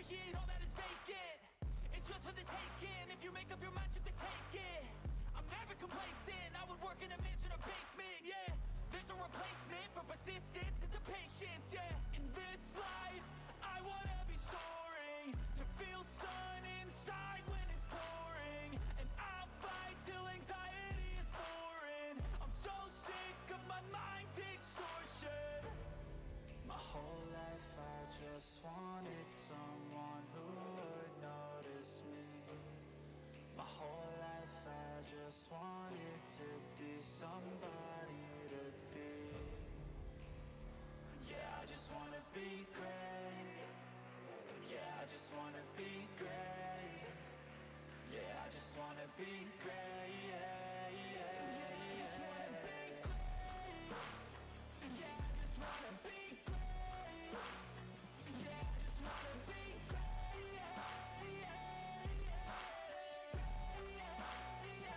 appreciate all that is vacant. It's just for the taking. If you make up your mind, you can take it. I'm never complacent. I would work in a mansion or basement, yeah. There's no replacement for persistence, it's a patience, yeah. In this life, I wanna be soaring, to feel sun inside when it's pouring, and I'll fight till anxiety is foreign. I'm so sick of my mind's extortion. My whole life I just wanted someone who would notice me. My whole life I just wanted to be somebody to be. Yeah, I just wanna be great. Yeah, I just wanna be great. Yeah, I just wanna be great. Yeah, yeah, yeah, I just wanna be great. Yeah, I just wanna be great. Yeah, I just wanna be great. Yeah, yeah, yeah.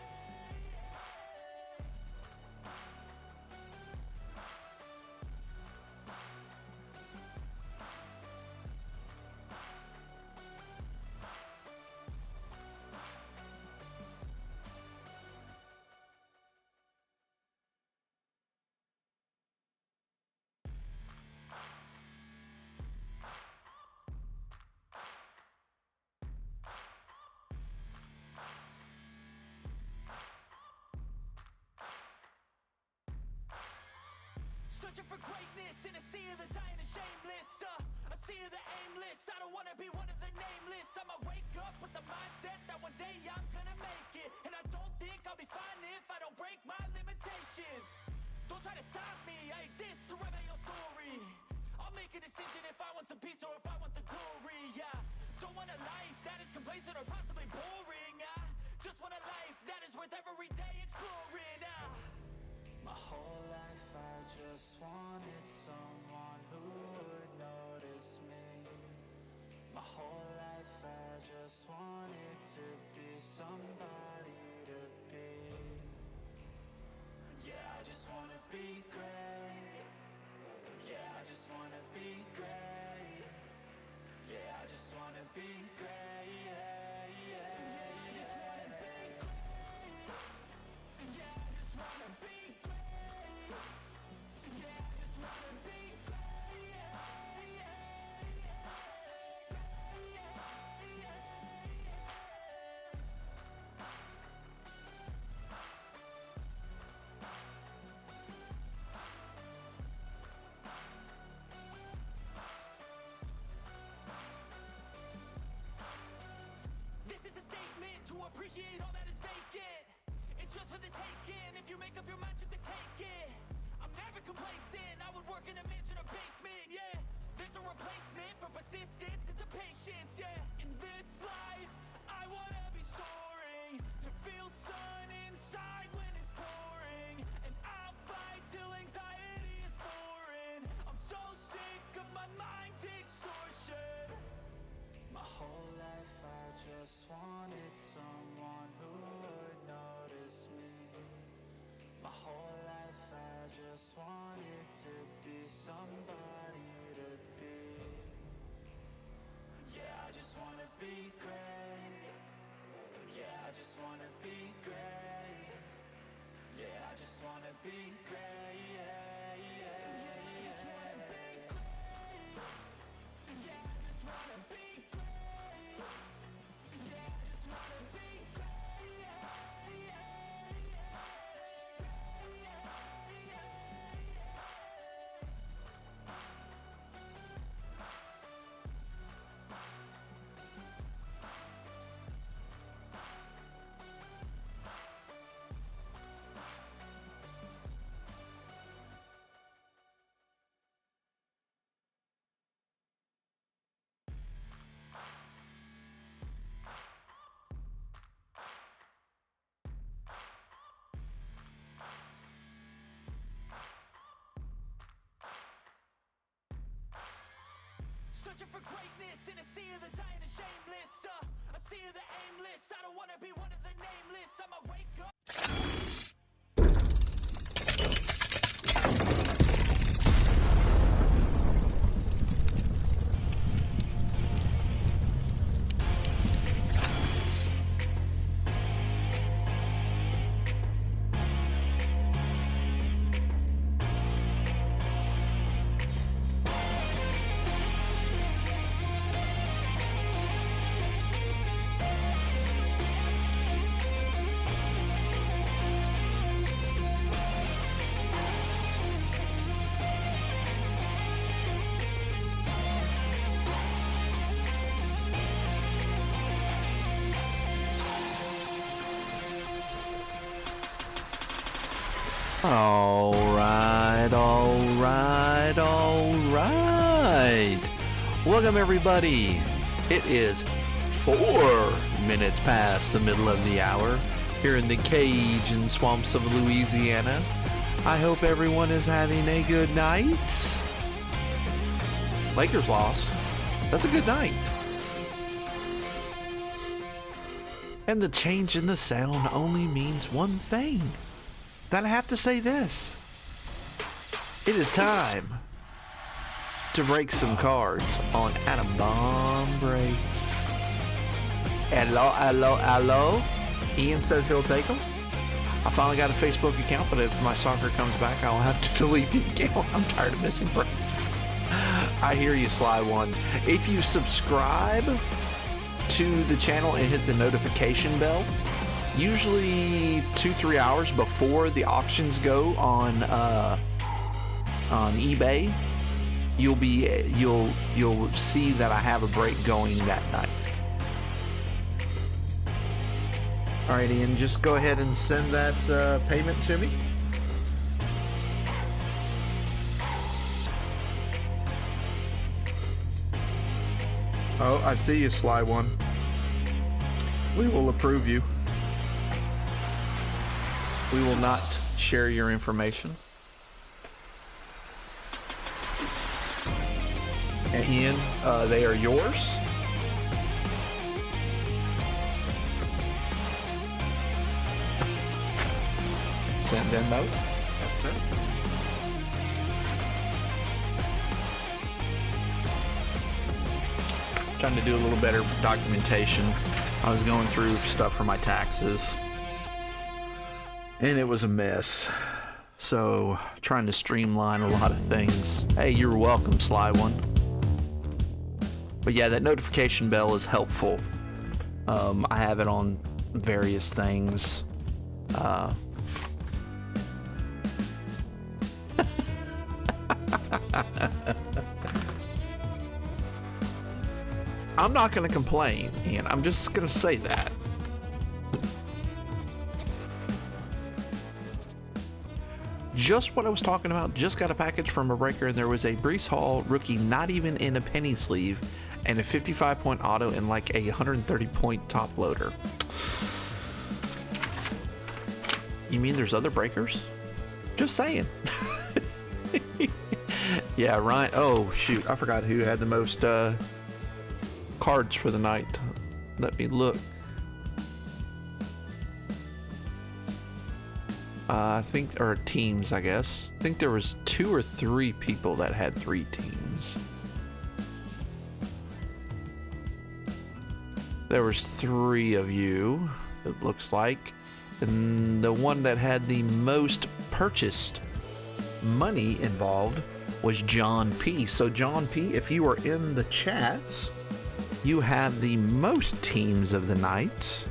Searching for greatness in a sea of the dying and shameless, a sea of the aimless. I don't wanna be one of the nameless. I'ma wake up with the mindset that one day I'm gonna make it, and I don't think I'll be fine if I don't break my limitations. Don't try to stop me, I exist to write my own story. I'll make a decision if I want some peace or if I want the glory, yeah. Don't want a life that is complacent or possibly boring, I just want a life that is worth every day exploring, My whole life I just wanted someone who would notice me. My whole life I just wanted to be somebody to be. Yeah, I just wanna be great. Yeah, I just wanna be great. Yeah, I just wanna be great. Yeah, yeah, yeah, I just wanna be great. Yeah, I just wanna be great. Yeah, I just wanna be great. Yeah, yeah, This is a statement to appreciate all that is vacant. It's just for the taking. If you make up your mind, you can take it. I'm never complacent. I would work in a mansion or basement, yeah. There's no replacement for persistence, it's a patience, yeah. In this life, I wanna be soaring, to feel sun inside when it's pouring, and I'll fight till anxiety is foreign. I'm so sick of my mind's extortion. My whole life I just wanted someone who would notice me. My whole life I just wanted to be somebody to be. Yeah, I just wanna be great. Yeah, I just wanna be great. Yeah, I just wanna be great. Yeah, yeah, yeah, I just wanna be great. Yeah, I just wanna be great. Yeah, I just wanna be great. Yeah, yeah, Searching for greatness in a sea of the dying and shameless, a sea of the aimless. I don't wanna be one of the nameless. I'ma wake up. Alright. Welcome everybody. It is 4 minutes past the middle of the hour here in the Cajun swamps of Louisiana. I hope everyone is having a good night. Lakers lost. That's a good night. And the change in the sound only means one thing. That I have to say this. It is time to break some cards on Atom Bomb Breaks. Hello. Ian says he'll take them. I finally got a Facebook account, but if my soccer comes back, I'll have to delete the account. I'm tired of missing breaks. I hear you, Sly One. If you subscribe to the channel and hit the notification bell, usually 2-3 hours before the auctions go on eBay, you'll see that I have a break going that night. All right, Ian, just go ahead and send that payment to me. Oh, I see you, Sly One. We will approve you. We will not share your information. And Ian, they are yours. Send them note. That's it. Trying to do a little better documentation. I was going through stuff for my taxes, and it was a mess. So, trying to streamline a lot of things. Hey, you're welcome, Sly One. But yeah, that notification bell is helpful. I have it on various things. I'm not going to complain, Ian. I'm just going to say that. Just what I was talking about. Just got a package from a breaker, and there was a Breece Hall rookie, not even in a penny sleeve, and a 55-point auto and like a 130-point top loader. You mean there's other breakers? Just saying. Yeah, Ryan. Oh, shoot. I forgot who had the most cards for the night. Let me look. I think, or teams, I guess. I think there was 2 or 3 people that had 3 teams. There was 3 of you, it looks like. And the one that had the most purchased money involved was John P. So John P., if you are in the chat, you have the most teams of the night.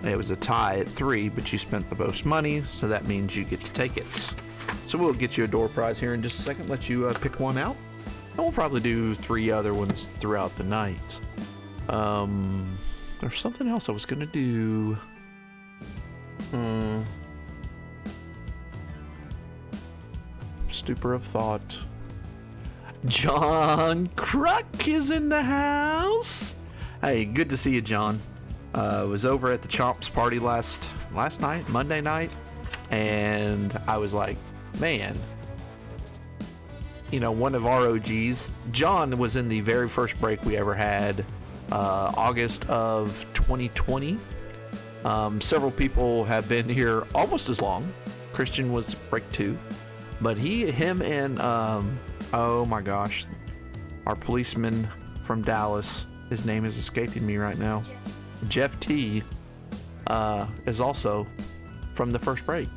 It was a tie at 3, but you spent the most money, so that means you get to take it. So we'll get you a door prize here in just a second, let you pick one out. And we'll probably do 3 other ones throughout the night. There's something else I was gonna do. Stupor of thought. John Cruck is in the house. Hey, good to see you, John. Was over at the Chomps party last night, Monday night, and I was like, man, you know, one of our OGs, John was in the very first break we ever had, August of 2020. Several people have been here almost as long. Christian was break 2, but him and oh my gosh, our policeman from Dallas, his name is escaping me right now, Jeff T, is also from the first break.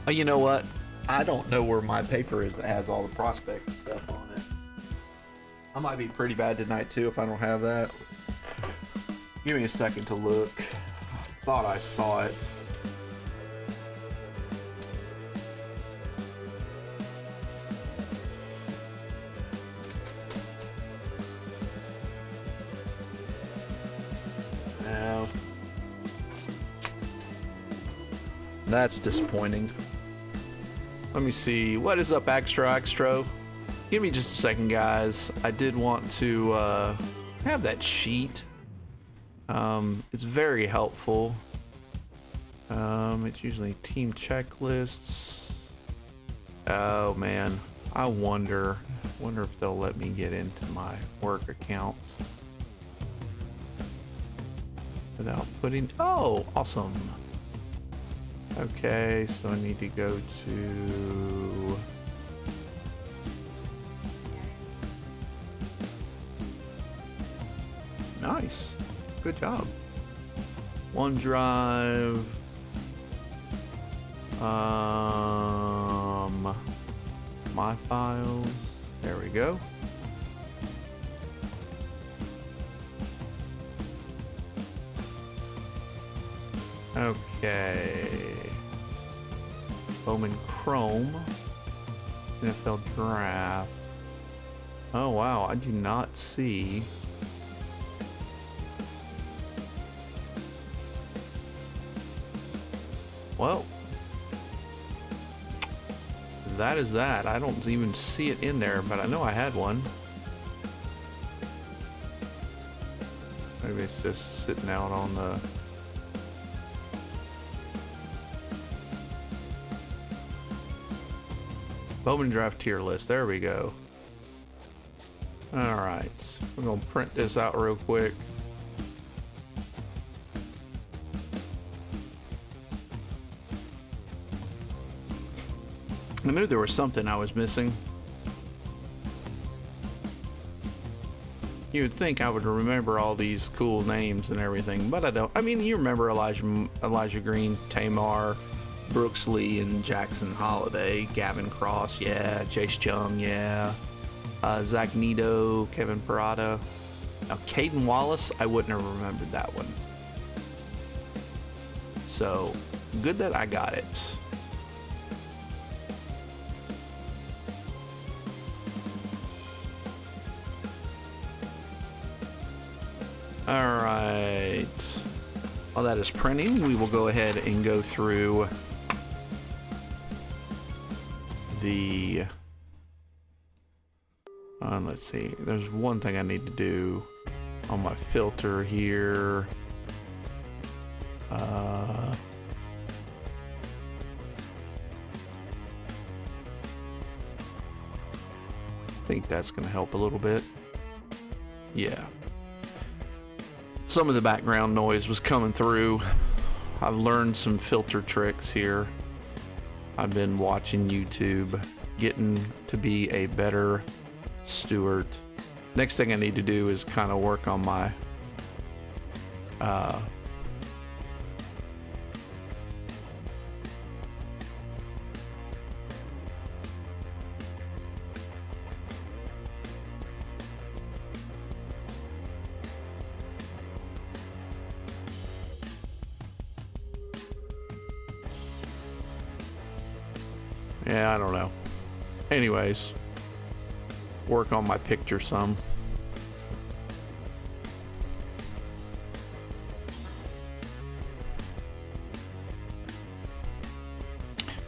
You know what? I don't know where my paper is that has all the prospect stuff on it. I might be pretty bad tonight too if I don't have that. Give me a second to look. Thought I saw it. That's disappointing. Let me see. What is up, Extra? Give me just a second, guys. I did want to have that sheet. It's very helpful. It's usually team checklists. Oh man, I wonder if they'll let me get into my work account without putting. Oh, awesome. Okay, so I need to go to. Nice. Good job. OneDrive. My files. There we go. Okay. Bowman Chrome. NFL Draft. Oh wow, I do not see. Well, that is that. I don't even see it in there, but I know I had one. Maybe it's just sitting out on the... Bowman Draft tier list. There we go. Alright. We're going to print this out real quick. I knew there was something I was missing. You would think I would remember all these cool names and everything, but I don't. I mean, you remember Elijah Green, Tamar, Brooks Lee, and Jackson Holiday, Gavin Cross, yeah, Chase Chung, yeah, Zach Nito, Kevin Parada. Now, Caden Wallace, I wouldn't have remembered that one. So, good that I got it. Alright, while that is printing, we will go ahead and go through the, let's see, there's one thing I need to do on my filter here. I think that's going to help a little bit. Yeah. Some of the background noise was coming through. I've learned some filter tricks here. I've been watching YouTube, getting to be a better steward. Next thing I need to do is kind of work on my yeah, I don't know. Anyways, work on my picture some.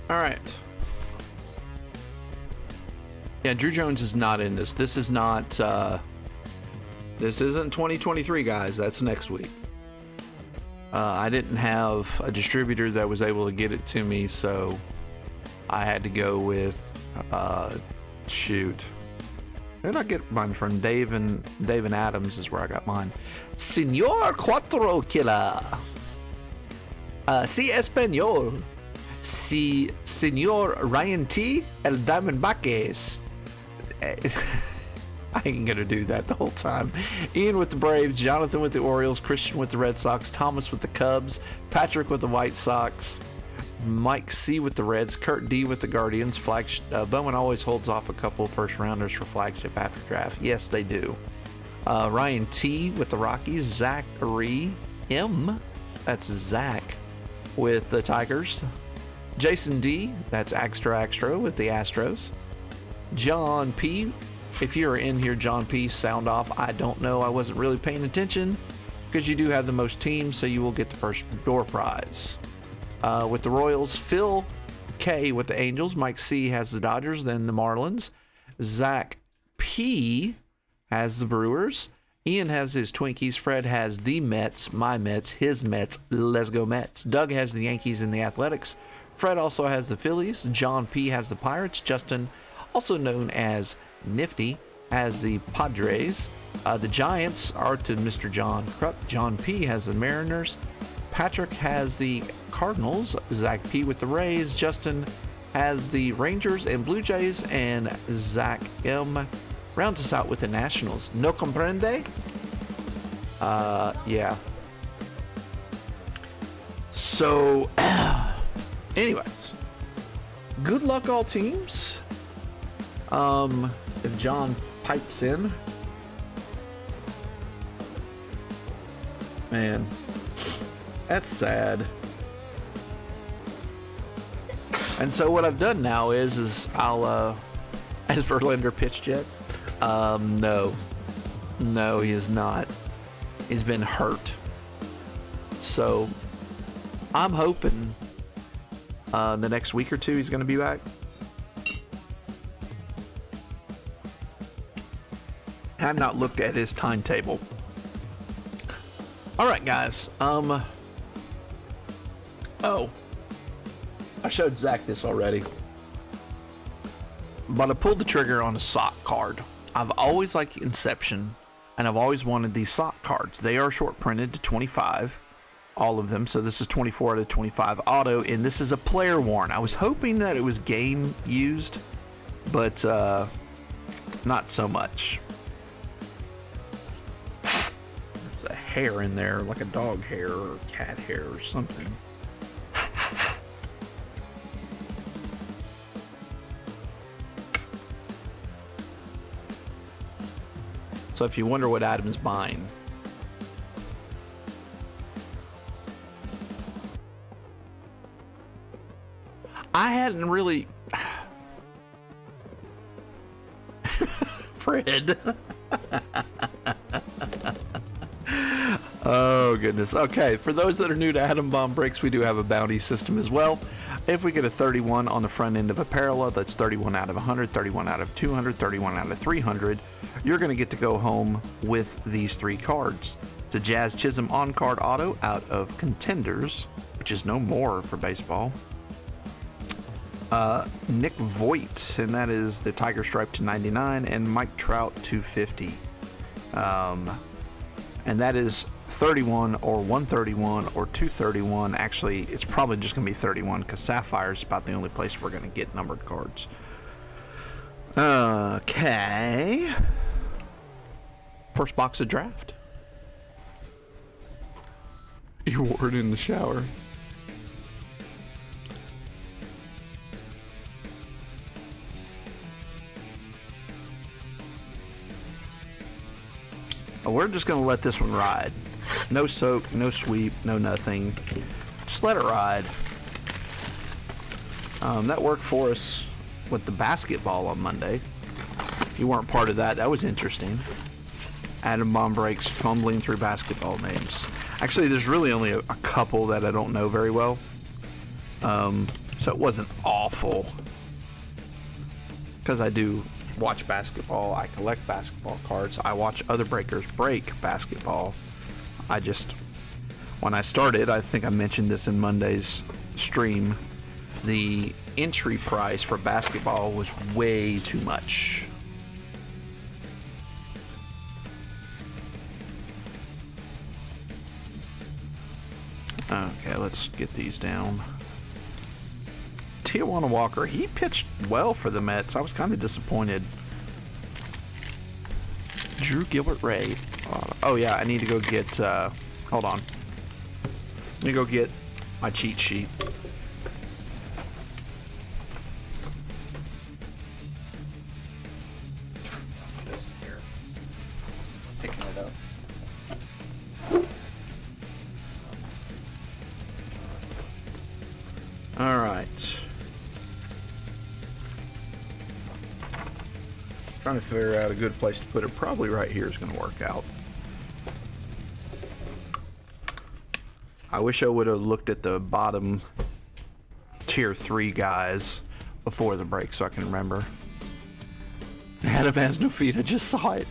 All right. Yeah, Drew Jones is not in this. This is not, this isn't 2023, guys. That's next week. I didn't have a distributor that was able to get it to me, so I had to go with, shoot. Where did I get mine from? Dave and Adams is where I got mine. Señor Cuatro Killer. Si Español. Si Señor Ryan T. El Diamondbacks. I ain't gonna do that the whole time. Ian with the Braves, Jonathan with the Orioles, Christian with the Red Sox, Thomas with the Cubs, Patrick with the White Sox, Mike C with the Reds, Kurt D with the Guardians. Bowman always holds off a couple first rounders for flagship after draft. Yes, they do. Ryan T with the Rockies, Zachary M, that's Zach with the Tigers, Jason D, that's Extra with the Astros, John P. If you're in here, John P, sound off. I don't know. I wasn't really paying attention because you do have the most teams, so you will get the first door prize. with the Royals. Phil K with the Angels. Mike C has the Dodgers, then the Marlins. Zach P has the Brewers. Ian has his Twinkies. Fred has the Mets, my Mets, his Mets. Let's go Mets. Doug has the Yankees and the Athletics. Fred also has the Phillies. John P has the Pirates. Justin, also known as Nifty, has the Padres. The Giants are to Mr. John Krupp. John P has the Mariners. Patrick has the Cardinals. Zach P with the Rays. Justin has the Rangers and Blue Jays. And Zach M rounds us out with the Nationals. No comprende? Yeah. So, anyways, good luck all teams. If John pipes in, man, that's sad. And so what I've done now is I'll, has Verlander pitched yet? No, he is not. He's been hurt. So I'm hoping the next week or two he's going to be back. I've not looked at his timetable. All right, guys. Oh, I showed Zach this already, but I pulled the trigger on a sock card. I've always liked Inception, and I've always wanted these sock cards. They are short printed to 25, all of them. So this is 24 out of 25 auto, and this is a player worn. I was hoping that it was game used, but not so much. There's a hair in there, like a dog hair or cat hair or something. So if you wonder what Adam's buying, I hadn't really... Fred. Oh, goodness. Okay, for those that are new to Atom Bomb Breaks, we do have a bounty system as well. If we get a 31 on the front end of a parallel, that's 31 out of 100, 31 out of 200, 31 out of 300, you're going to get to go home with these three cards. It's a Jazz Chisholm on-card auto out of Contenders, which is no more for baseball. Nick Voigt, and that is the Tiger Stripe to 99, and Mike Trout 250. And that is 31 or 131 or 231. Actually, it's probably just going to be 31 because Sapphire is about the only place we're going to get numbered cards. Okay. First box of draft. You wore it in the shower. We're just going to let this one ride. No soak, no sweep, no nothing. Just let it ride. That worked for us with the basketball on Monday. If you weren't part of that, that was interesting. Atom Bomb Breaks fumbling through basketball names. Actually, there's really only a couple that I don't know very well. So it wasn't awful. Because I do watch basketball, I collect basketball cards, I watch other breakers break basketball. When I started, I think I mentioned this in Monday's stream, the entry price for basketball was way too much. Okay, let's get these down. Tijuana Walker, he pitched well for the Mets. I was kind of disappointed. Drew Gilbert Ray. Oh yeah, I need to go get, hold on. Let me go get my cheat sheet. Picking it up. All right. Trying to figure out a good place to put it. Probably right here is going to work out. I wish I would have looked at the bottom tier 3 guys before the break so I can remember. Adam has no feet. I just saw it.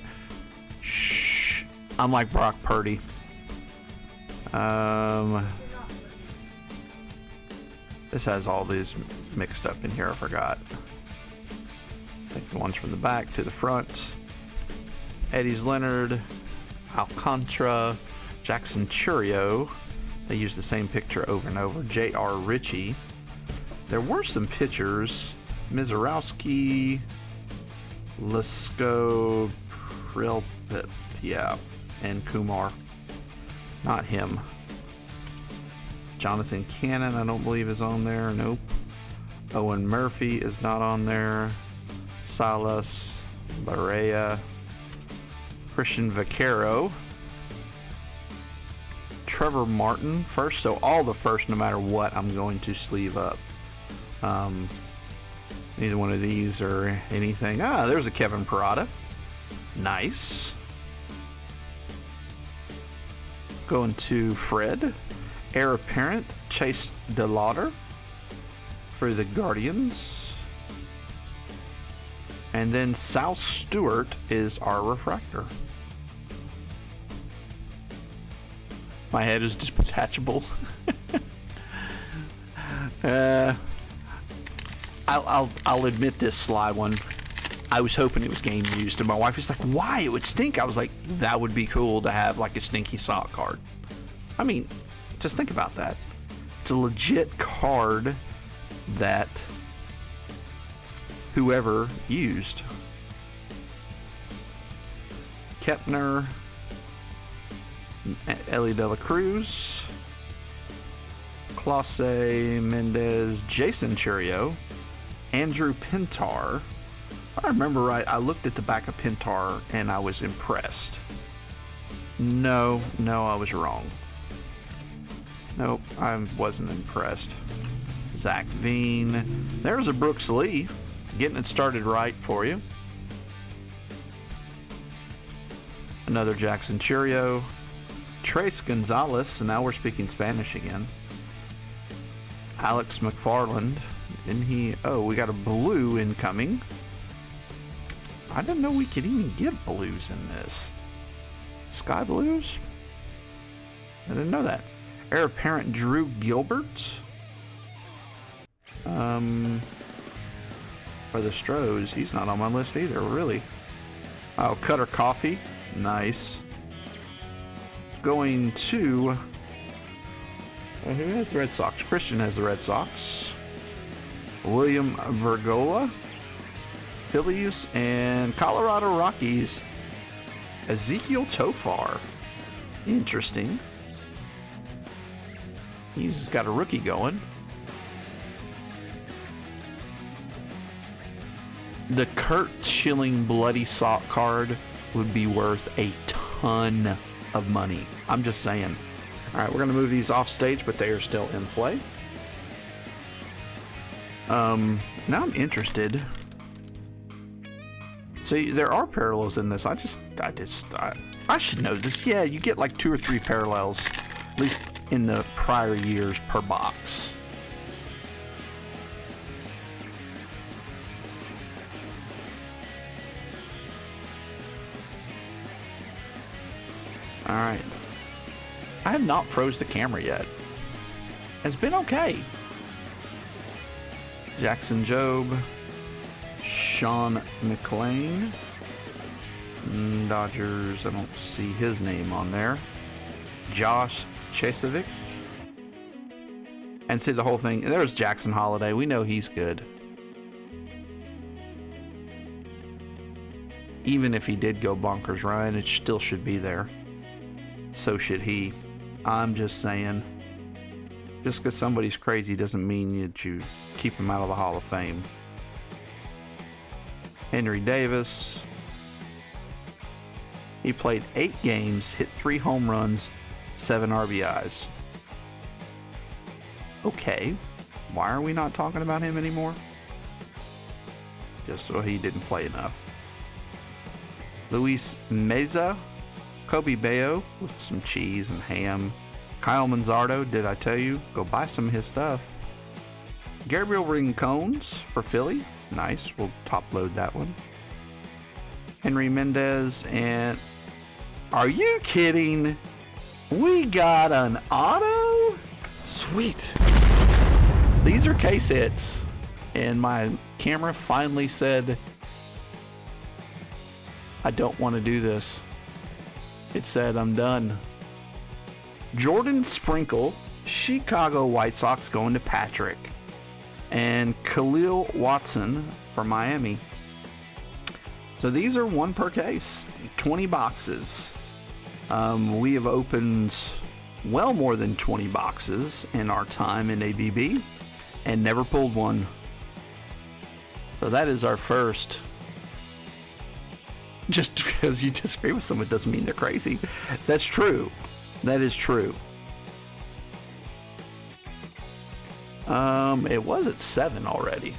Shh. I'm like Brock Purdy. This has all these mixed up in here. I forgot. I think the ones from the back to the front. Eddie's Leonard, Alcantara, Jackson Churio. They used the same picture over and over. J.R. Ritchie. There were some pitchers. Mizorowski, Lisko, Prilpip, yeah, and Kumar. Not him. Jonathan Cannon, I don't believe is on there. Nope. Owen Murphy is not on there. Salas, Barea, Christian Vaquero, Trevor Martin first. So all the first, no matter what, I'm going to sleeve up. Neither one of these or anything. Ah, there's a Kevin Parada. Nice. Going to Fred. Heir apparent, Chase DeLauder for the Guardians. And then Sal Stewart is our refractor. My head is detachable. I'll admit this slide one. I was hoping it was game used, and my wife was like, "Why? It would stink." I was like, "That would be cool to have like a stinky sock card." I mean, just think about that. It's a legit card that whoever used. Kepner, Ellie De La Cruz, Clase Mendez, Jason Churio, Andrew Pintar. If I remember right, I looked at the back of Pintar and I was impressed. No, I was wrong. Nope, I wasn't impressed. Zach Veen. There's a Brooks Lee. Getting it started right for you. Another Jackson Churio. Trace Gonzalez. And now we're speaking Spanish again. Alex McFarland. Didn't he? Oh, we got a blue incoming. I didn't know we could even get blues in this. Sky blues? I didn't know that. Heir apparent Drew Gilbert. For the Stros, he's not on my list either, really. Oh, Cutter Coffee. Nice. Going to... who has the Red Sox? Christian has the Red Sox. William Bergola. Phillies and Colorado Rockies. Ezekiel Tofar. Interesting. He's got a rookie going. The Kurt Schilling Bloody Sock card would be worth a ton of money. I'm just saying. All right, we're going to move these off stage, but they are still in play. Now I'm interested. See, there are parallels in this. I should know this. Yeah, you get like 2 or 3 parallels, at least in the prior years per box. All right. I have not froze the camera yet. It's been okay. Jackson Jobe, Sean McLean, Dodgers, I don't see his name on there. Josh Chasevic. And see the whole thing. There's Jackson Holiday. We know he's good. Even if he did go bonkers Ryan, it still should be there. So should he. I'm just saying. Just because somebody's crazy doesn't mean that you keep him out of the Hall of Fame. Henry Davis. He played 8 games, hit 3 home runs, 7 RBIs. Okay. Why are we not talking about him anymore? Just so he didn't play enough. Luis Meza. Kobe Bayo with some cheese and ham. Kyle Manzardo, did I tell you? Go buy some of his stuff. Gabriel Rincones for Philly. Nice. We'll top load that one. Henry Mendez. And are you kidding? We got an auto? Sweet. These are case hits. And my camera finally said, I don't want to do this. It said, I'm done. Jordan Sprinkle, Chicago White Sox going to Patrick. And Khalil Watson for Miami. So these are one per case, 20 boxes. We have opened well more than 20 boxes in our time in ABB and never pulled one. So that is our first. Just because you disagree with someone doesn't mean they're crazy. That's true. That is true. It was at 7 already.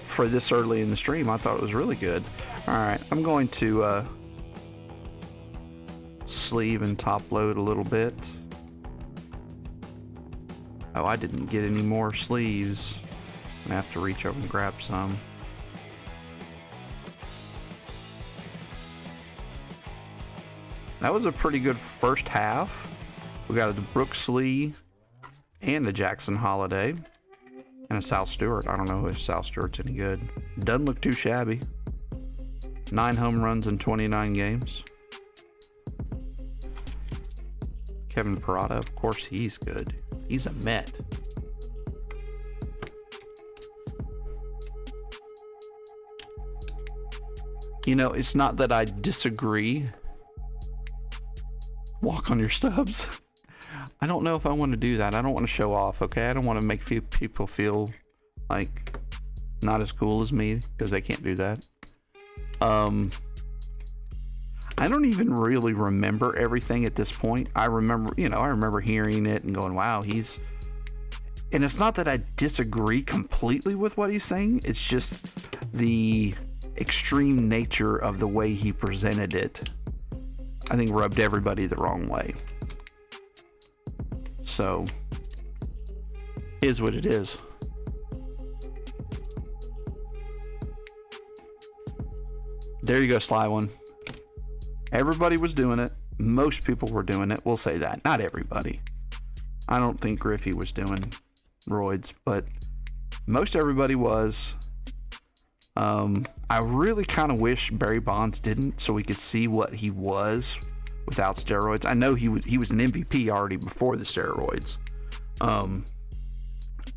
For this early in the stream, I thought it was really good. Alright, I'm going to sleeve and top load a little bit. Oh, I didn't get any more sleeves. I'm gonna have to reach over and grab some. That was a pretty good first half. We got a Brooks Lee and a Jackson Holiday and a Sal Stewart. I don't know if Sal Stewart's any good. Doesn't look too shabby. 9 home runs in 29 games. Kevin Parada, of course, he's good. He's a Met. You know, it's not that I disagree. Walk on your stubs. I don't know if I want to do that. I don't want to show off, okay? I don't want to make people feel like not as cool as me because they can't do that. I don't even really remember everything at this point. I remember hearing it and going, wow, and it's not that I disagree completely with what he's saying. It's just the extreme nature of the way he presented it, I think, rubbed everybody the wrong way. So, is what it is. There you go, Sly One. Everybody was doing it. Most people were doing it. We'll say that. Not everybody. I don't think Griffey was doing roids, but most everybody was. I really kind of wish Barry Bonds didn't, so we could see what he was without steroids. I know he was an MVP already before the steroids,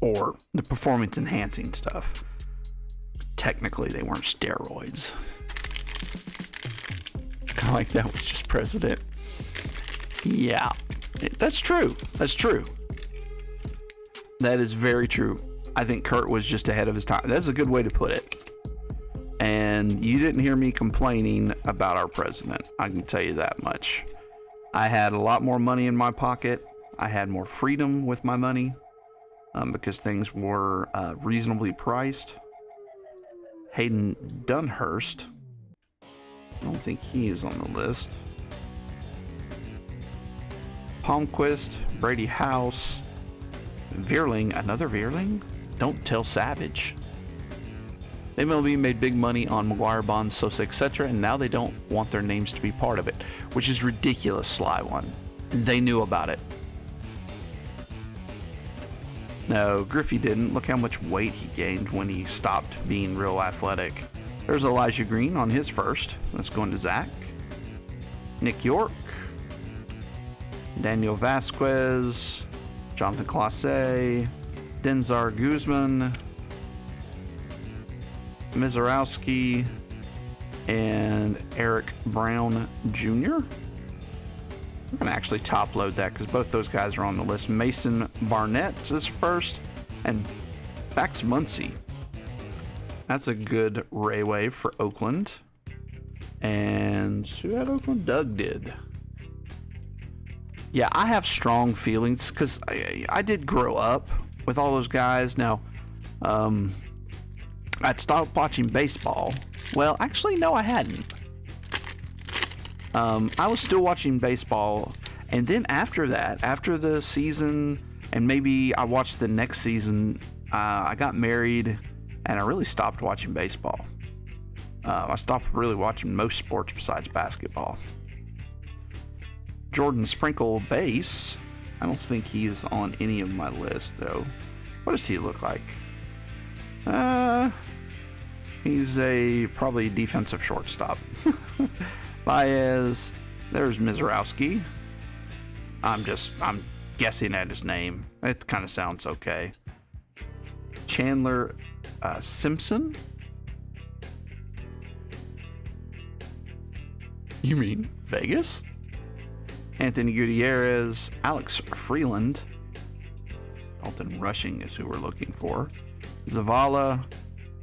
or the performance enhancing stuff. Technically, they weren't steroids. Kind of like that was just president. Yeah, that's true. That's true. That is very true. I think Kurt was just ahead of his time. That's a good way to put it. And you didn't hear me complaining about our president. I can tell you that much. I had a lot more money in my pocket. I had more freedom with my money because things were reasonably priced. Hayden Dunhurst. I don't think he is on the list. Palmquist, Brady House, Veerling, another Veerling? Don't tell Savage. MLB made big money on McGuire, Bonds, Sosa, etc., and now they don't want their names to be part of it, which is ridiculous, Sly One. They knew about it. No, Griffey didn't. Look how much weight he gained when he stopped being real athletic. There's Elijah Green on his first. Let's go into Zach. Nick York. Daniel Vasquez. Jonathan Clase. Denzar Guzman. Mizorowski. And Eric Brown Jr. I'm going to actually top load that because both those guys are on the list. Mason Barnett's is first. And Max Muncy. That's a good Ray wave for Oakland. And who had Oakland? Doug did. Yeah, I have strong feelings because I did grow up with all those guys. Now, I'd stopped watching baseball. Well, actually, no, I hadn't. I was still watching baseball. And then after that, after the season, and maybe I watched the next season I got married and I really stopped watching baseball. I stopped really watching most sports besides basketball. Jordan Sprinkle base. I don't think he's on any of my list though. What does he look like? He's probably defensive shortstop. Baez. There's Mizrowski. I'm guessing at his name. It kind of sounds okay. Chandler Simpson. You mean Vegas? Anthony Gutierrez, Alex Freeland. Dalton Rushing is who we're looking for. Zavala,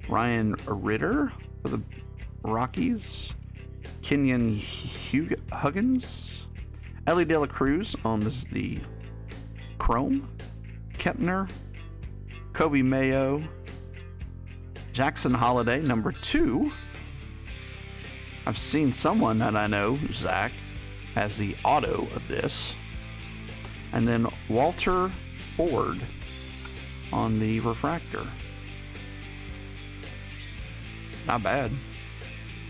Ryan Ritter for the Rockies. Kenyon Huggins. Ellie De La Cruz on the Chrome. Kepner. Kobe Mayo. Jackson Holiday, number 2. I've seen someone that I know, Zach, has the auto of this. And then Walter Ford on the refractor. Not bad.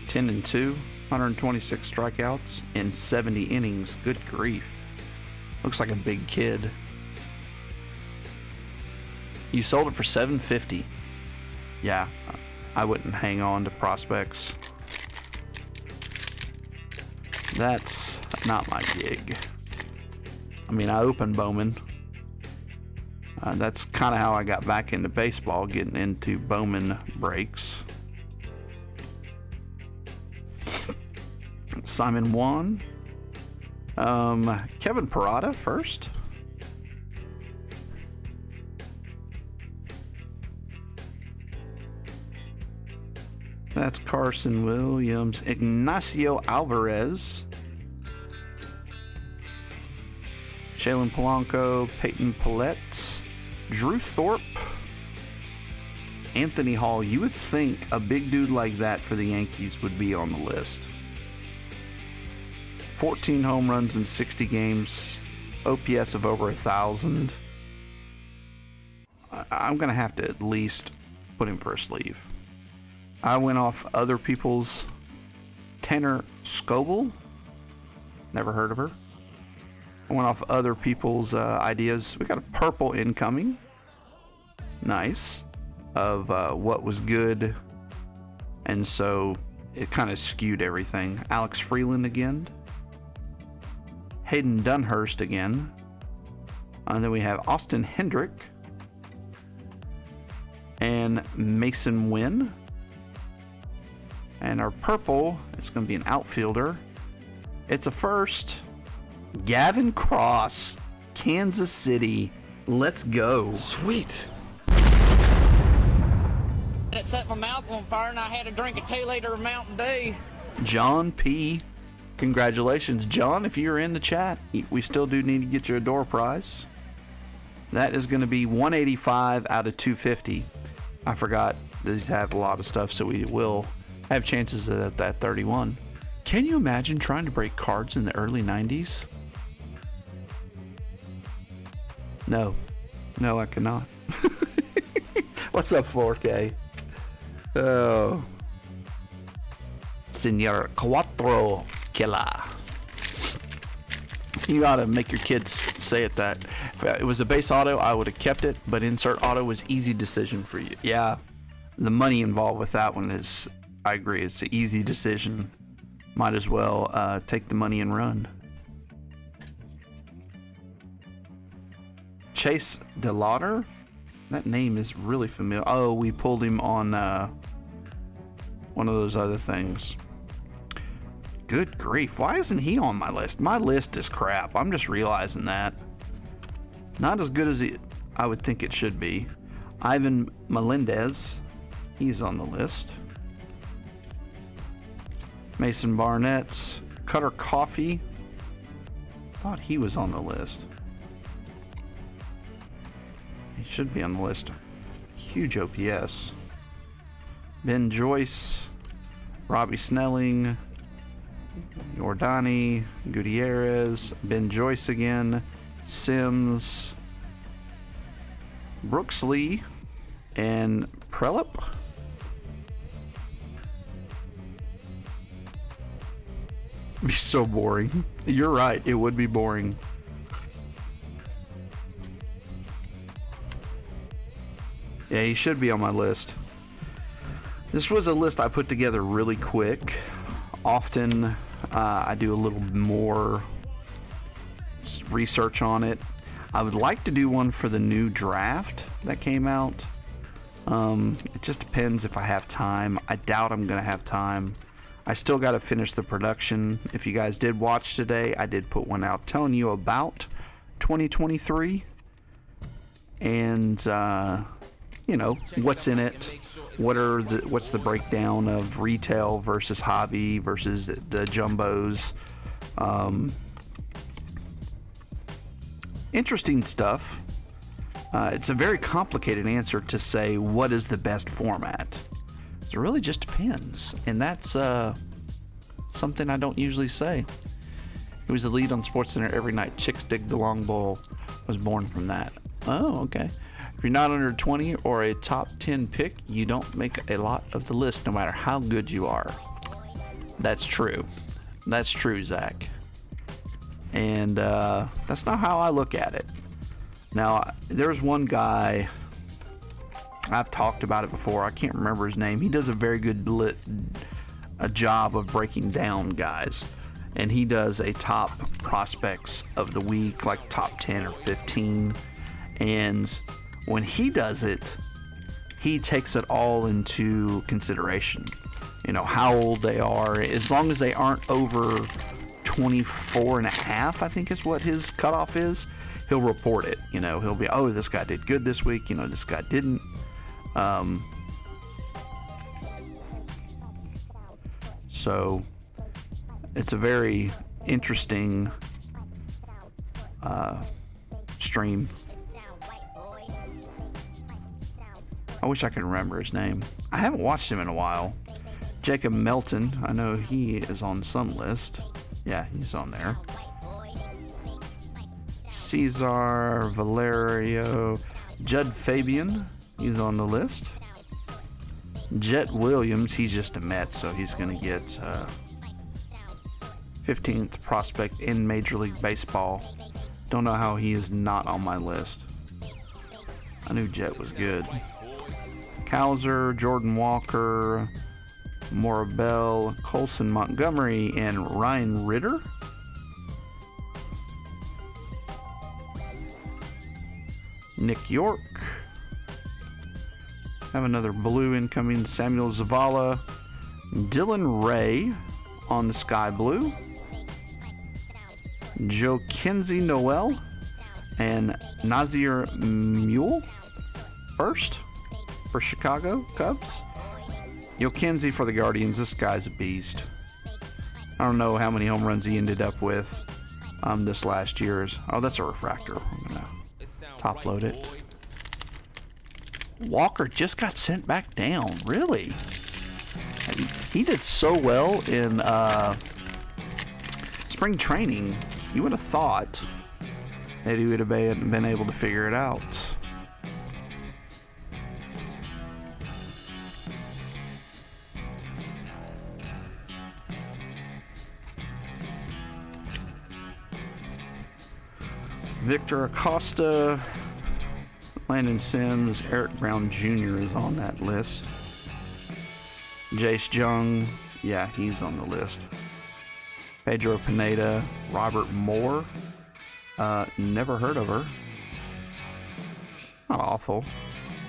10-2, 126 strikeouts in 70 innings. Good grief. Looks like a big kid. You sold it for $750. Yeah, I wouldn't hang on to prospects. That's not my gig. I mean, I opened Bowman. That's kind of how I got back into baseball, getting into Bowman breaks. Simon Wan. Kevin Parada first. That's Carson Williams. Ignacio Alvarez. Jalen Polanco. Peyton Pillette. Drew Thorpe. Anthony Hall. You would think a big dude like that for the Yankees would be on the list. 14 home runs in 60 games. OPS of over 1,000. I'm going to have to at least put him for a sleeve. I went off other people's. Tanner Scoble. Never heard of her. I went off other people's ideas. We got a purple incoming. Nice. Of what was good. And so it kind of skewed everything. Alex Freeland again. Hayden Dunhurst again. And then we have Austin Hendrick. And Mason Wynn. And our purple is going to be an outfielder. It's a first. Gavin Cross, Kansas City. Let's go. Sweet. It set my mouth on fire and I had to drink a 2-liter of Mountain Dew. John P. Congratulations, John. If you're in the chat, we still do need to get you a door prize. That is going to be 185 out of 250. I forgot these have a lot of stuff, so we will have chances at that 31. Can you imagine trying to break cards in the early 90s? No, I cannot. What's up, 4K? Oh. Senor Cuatro Killer. You ought to make your kids say it that. If it was a base auto, I would have kept it, but insert auto was easy decision for you. Yeah, the money involved with that one is, I agree, it's an easy decision. Might as well take the money and run. Chase DeLauder? That name is really familiar. Oh, we pulled him on one of those other things. Good grief. Why isn't he on my list? My list is crap. I'm just realizing that. Not as good as I would think it should be. Ivan Melendez. He's on the list. Mason Barnett. Cutter Coffee. Thought he was on the list. He should be on the list. Huge OPS. Ben Joyce. Robbie Snelling. Jordani. Gutierrez. Ben Joyce again. Sims. Brooks Lee. and Prelip. It'd be so boring. You're right, it would be boring. Yeah, he should be on my list. This was a list I put together really quick. Often I do a little more research on it. I would like to do one for the new draft that came out. It just depends if I have time. I doubt I'm going to have time. I still got to finish the production. If you guys did watch today, I did put one out telling you about 2023 and you know, what's in it, what's the breakdown of retail versus hobby versus the jumbos. Interesting stuff. It's a very complicated answer to say what is the best format. It really just depends, and that's something I don't usually say. It was the lead on SportsCenter every night. Chicks Dig the Long Bowl was born from that. Oh, okay. If you're not under 20 or a top 10 pick, you don't make a lot of the list, no matter how good you are. That's true. That's true, Zach. And that's not how I look at it. Now, there's one guy, I've talked about it before. I can't remember his name. He does a very good job of breaking down guys. And he does a top prospects of the week, like top 10 or 15. And when he does it, he takes it all into consideration. You know, how old they are. As long as they aren't over 24 and a half, I think is what his cutoff is, he'll report it. You know, he'll be, oh, this guy did good this week. You know, this guy didn't. So it's a very interesting stream. I wish I could remember his name. I haven't watched him in a while. Jacob Melton, I know he is on some list. Yeah, he's on there. Cesar Valerio, Judd Fabian, he's on the list. Jet Williams, he's just a Met, so he's going to get 15th prospect in Major League Baseball. Don't know how he is not on my list. I knew Jet was good. Cowser, Jordan Walker, Morabel, Colson Montgomery, and Ryan Ritter. Nick York. Have another blue incoming, Samuel Zavala. Dylan Ray on the sky blue. Joe Kinsey Noel and Nazir Mule first for Chicago Cubs. Kinsey for the Guardians. This guy's a beast. I don't know how many home runs he ended up with this last year's. Oh, that's a refractor. I'm gonna top load it. Walker just got sent back down. Really? He did so well in spring training. You would have thought that he would have been able to figure it out. Victor Acosta, Landon Sims, Eric Brown Jr. is on that list. Jace Jung, yeah, he's on the list. Pedro Pineda, Robert Moore, never heard of her. Not awful.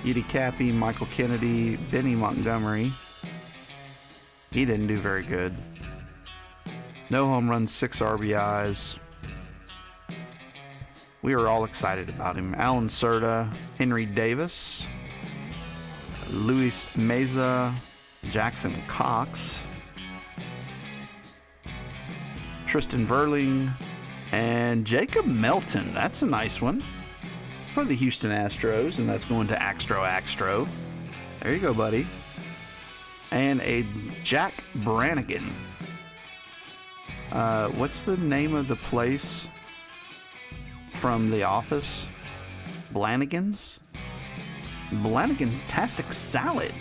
Edie Cappy, Michael Kennedy, Benny Montgomery. He didn't do very good. No home runs, 6 RBIs. We are all excited about him. Alan Serta, Henry Davis, Luis Meza, Jackson Cox, Tristan Verling, and Jacob Melton. That's a nice one for the Houston Astros, and that's going to Axtro. There you go, buddy. And a Jack Brannigan. What's the name of the place from The Office? Blannigan's? Blanigan-tastic Salad.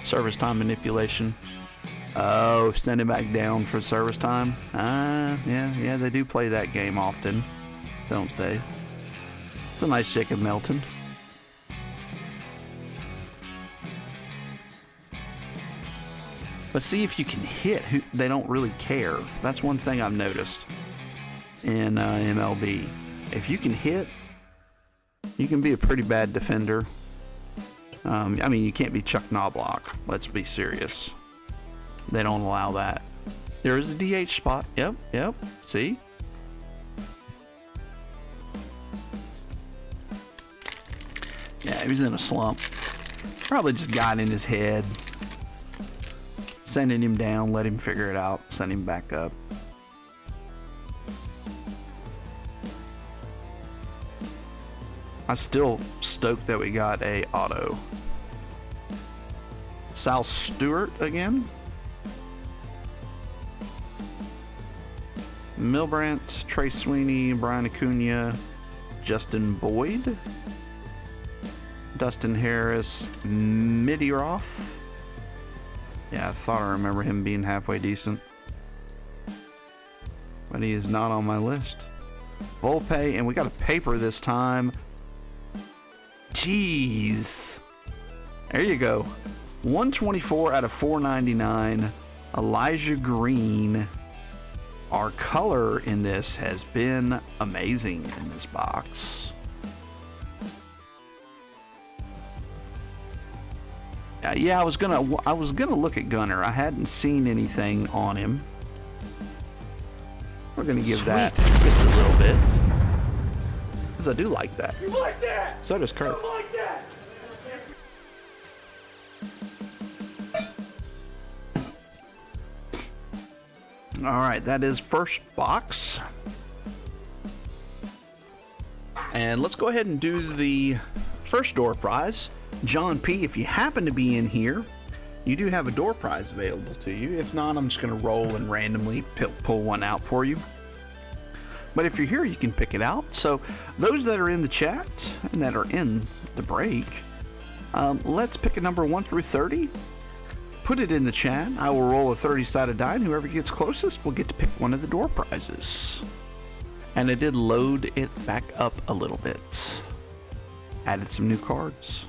Service time manipulation. Oh, send him back down for service time. Yeah, they do play that game often, don't they? It's a nice chicken melting. But see, if you can hit, they don't really care. That's one thing I've noticed in MLB. If you can hit, you can be a pretty bad defender. I mean, you can't be Chuck Knobloch. Let's be serious. They don't allow that. There is a DH spot. Yep. See? Yeah, he was in a slump. Probably just got in his head. Sending him down, let him figure it out, send him back up. I'm still stoked that we got a auto. Sal Stewart again. Milbrandt, Trey Sweeney, Brian Acuna, Justin Boyd, Dustin Harris, Mitty Roth. Yeah, I thought I remember him being halfway decent. But he is not on my list. Volpe, and we got a paper this time. Jeez. There you go. 124 out of 499. Elijah Green. Our color in this has been amazing in this box. Yeah, I was gonna look at Gunnar. I hadn't seen anything on him. We're gonna give that just a little bit, because I do like that. You like that? So does Kurt. You like that? All right, that is first box. And let's go ahead and do the first door prize. John P., if you happen to be in here, you do have a door prize available to you. If not, I'm just going to roll and randomly pull one out for you. But if you're here, you can pick it out. So those that are in the chat and that are in the break, let's pick a number 1 through 30. Put it in the chat. I will roll a 30-sided die, and whoever gets closest will get to pick one of the door prizes. And I did load it back up a little bit. Added some new cards.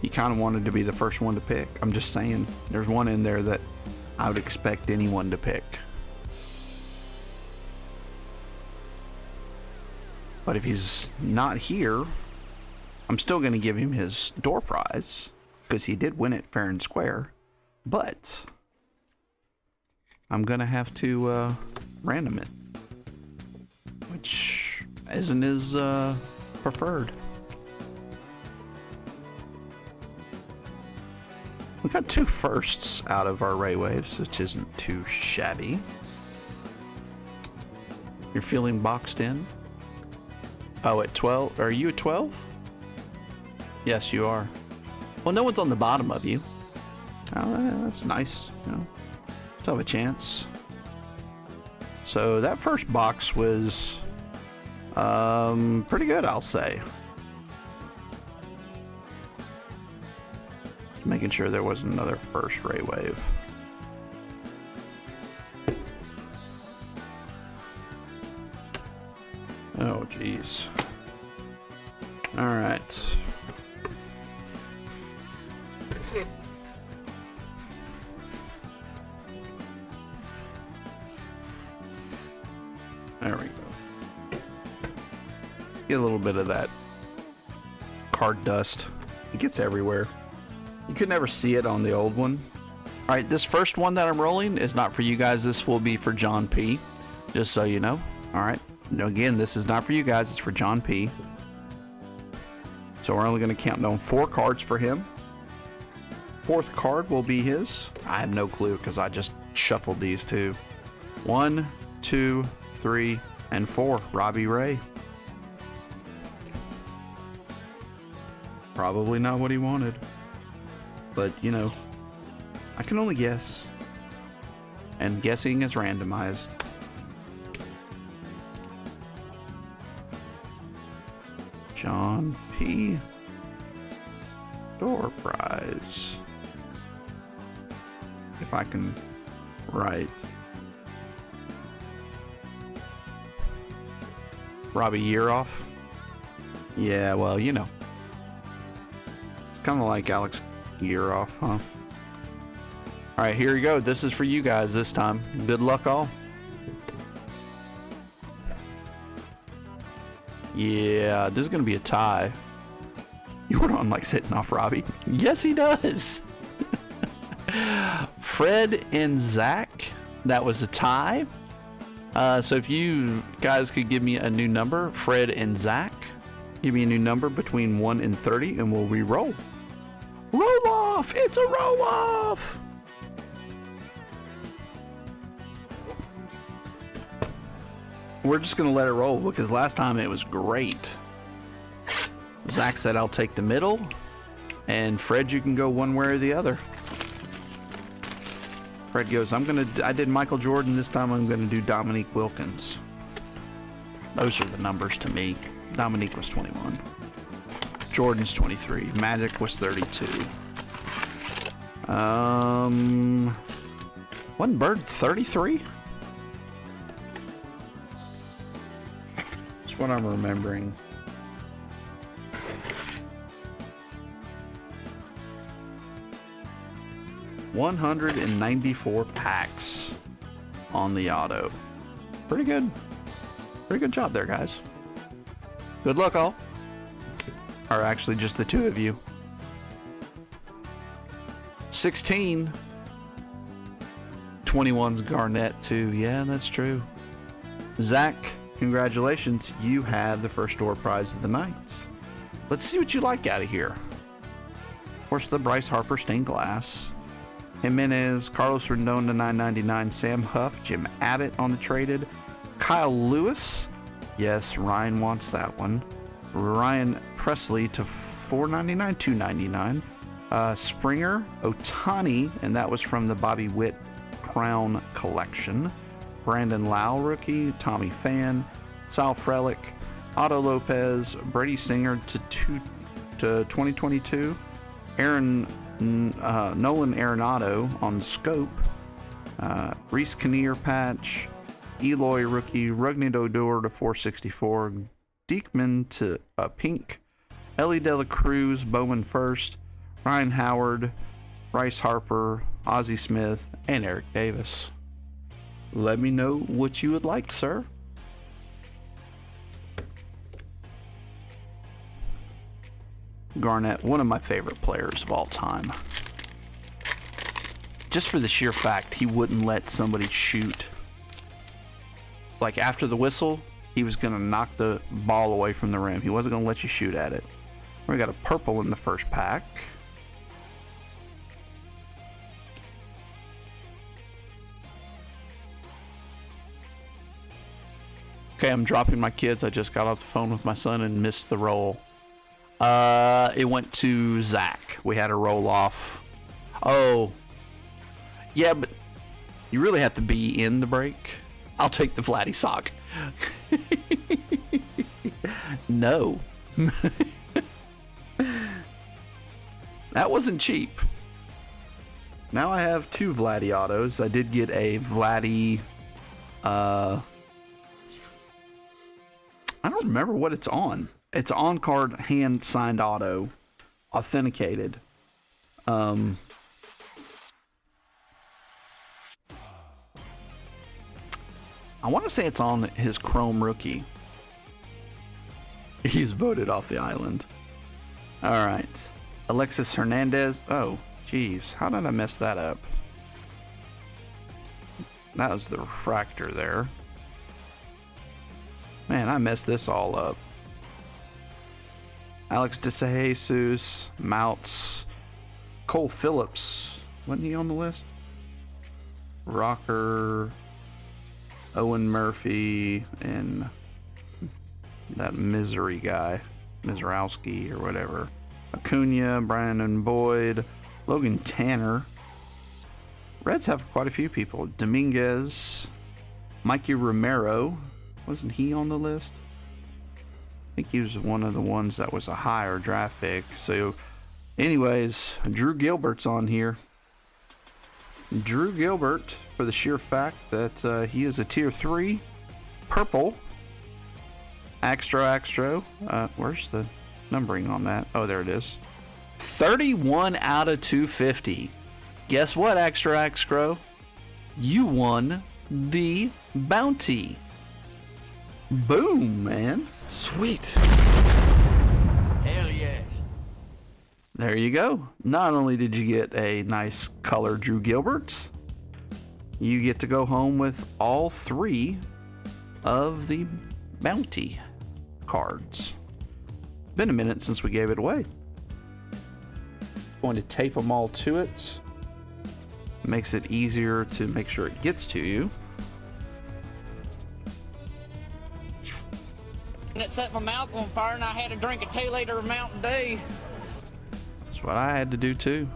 You kind of wanted to be the first one to pick. I'm just saying, there's one in there that I would expect anyone to pick. But if he's not here, I'm still going to give him his door prize, because he did win it fair and square. But I'm going to have to random it, which isn't his preferred. We got 2 firsts out of our Ray Waves, which isn't too shabby. You're feeling boxed in? Oh, at 12? Are you at 12? Yes, you are. Well, no one's on the bottom of you. Oh, that's nice. You know, still have a chance. So that first box was pretty good, I'll say. Making sure there wasn't another first Ray Wave. Oh, jeez. All right. There we go. Get a little bit of that card dust. It gets everywhere. You could never see it on the old one. All right, this first one that I'm rolling is not for you guys. This will be for John P., just so you know. All right. Now, again, this is not for you guys. It's for John P. So we're only going to count down 4 cards for him. 4th card will be his. I have no clue because I just shuffled these 2. 1, 2, 3, and 4. Robbie Ray. Probably not what he wanted. But, you know, I can only guess. And guessing is randomized. John P. Door prize. If I can write. Robbie Yearoff? Yeah, well, you know. It's kind of like Alex Yearoff, huh? Alright, here you go. This is for you guys this time. Good luck, all. Yeah, this is going to be a tie. You were on like sitting off Robbie. Yes, he does. Fred and Zach. That was a tie. So if you guys could give me a new number, Fred and Zach, give me a new number between 1 and 30, and we'll re-roll. Roll off! It's a roll off! We're just going to let it roll because last time it was great. Zach said I'll take the middle, and Fred, you can go one way or the other. Fred goes, I did Michael Jordan, this time I'm gonna do Dominique Wilkins. Those are the numbers to me. Dominique was 21. Jordan's 23. Magic was 32. Wasn't Bird 33? That's what I'm remembering. $194 packs on the auto. Pretty good. Pretty good job there, guys. Good luck, all. Or actually, just the two of you. 16. 21's Garnett, too. Yeah, that's true. Zach, congratulations. You have the first door prize of the night. Let's see what you like out of here. Of course, the Bryce Harper stained glass. Jimenez, Carlos Rendon to 999, Sam Huff, Jim Abbott on the traded, Kyle Lewis, yes, Ryan wants that one, Ryan Presley to 499, 299, Springer, Otani, and that was from the Bobby Witt Crown collection, Brandon Lau rookie, Tommy Pham, Sal Frelick, Otto Lopez, Brady Singer to 2022, Nolan Arenado on Scope, Reese Kinnear patch, Eloy rookie, Rugni Odor to 464, Diekman to pink, Ellie De La Cruz, Bowman first, Ryan Howard, Bryce Harper, Ozzie Smith, and Eric Davis. Let me know what you would like, sir. Garnett, one of my favorite players of all time. Just for the sheer fact he wouldn't let somebody shoot. Like after the whistle, he was going to knock the ball away from the rim. He wasn't going to let you shoot at it. We got a purple in the first pack. Okay, I'm dropping my kids. I just got off the phone with my son and missed the roll. It went to Zach. We had a roll off. Oh, yeah, but you really have to be in the break. I'll take the Vladdy sock. No. That wasn't cheap. Now I have two Vladdy autos. I did get a Vladdy, I don't remember what it's on. It's on card hand signed auto, authenticated. I want to say it's on his Chrome rookie. He's voted off the island. All right, Alexis Hernandez. Oh, geez, how did I mess that up? That was the refractor there. Man, I messed this all up. Alex DeSajesus, Mounts, Cole Phillips. Wasn't he on the list? Rocker, Owen Murphy, and that Misery guy, Mizrowski or whatever. Acuna, Brandon Boyd, Logan Tanner, Reds have quite a few people. Dominguez, Mikey Romero. Wasn't he on the list? I think he was one of the ones that was a higher draft pick. So, anyways, Drew Gilbert's on here. Drew Gilbert, for the sheer fact that he is a tier 3 purple. Extra. Where's the numbering on that? Oh, there it is. 31 out of 250. Guess what, Extra? You won the bounty. Boom, man. Sweet. Hell yes. There you go. Not only did you get a nice color Drew Gilbert, you get to go home with all 3 of the bounty cards. Been a minute since we gave it away. Going to tape them all to it. Makes it easier to make sure it gets to you. And it set my mouth on fire and I had to drink a 2-liter of Mountain Dew. That's what I had to do too.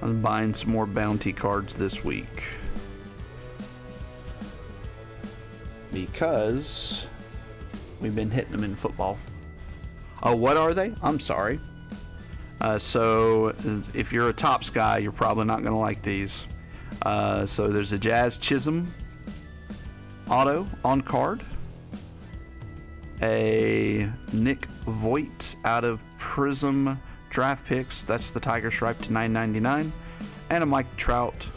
I'm buying some more bounty cards this week. Because we've been hitting them in football. Oh, what are they? I'm sorry. So if you're a Topps guy, you're probably not going to like these. So there's a Jazz Chisholm auto on card. A Nick Voigt out of Prism Draft Picks. That's the Tiger Stripe to $9.99. And a Mike Trout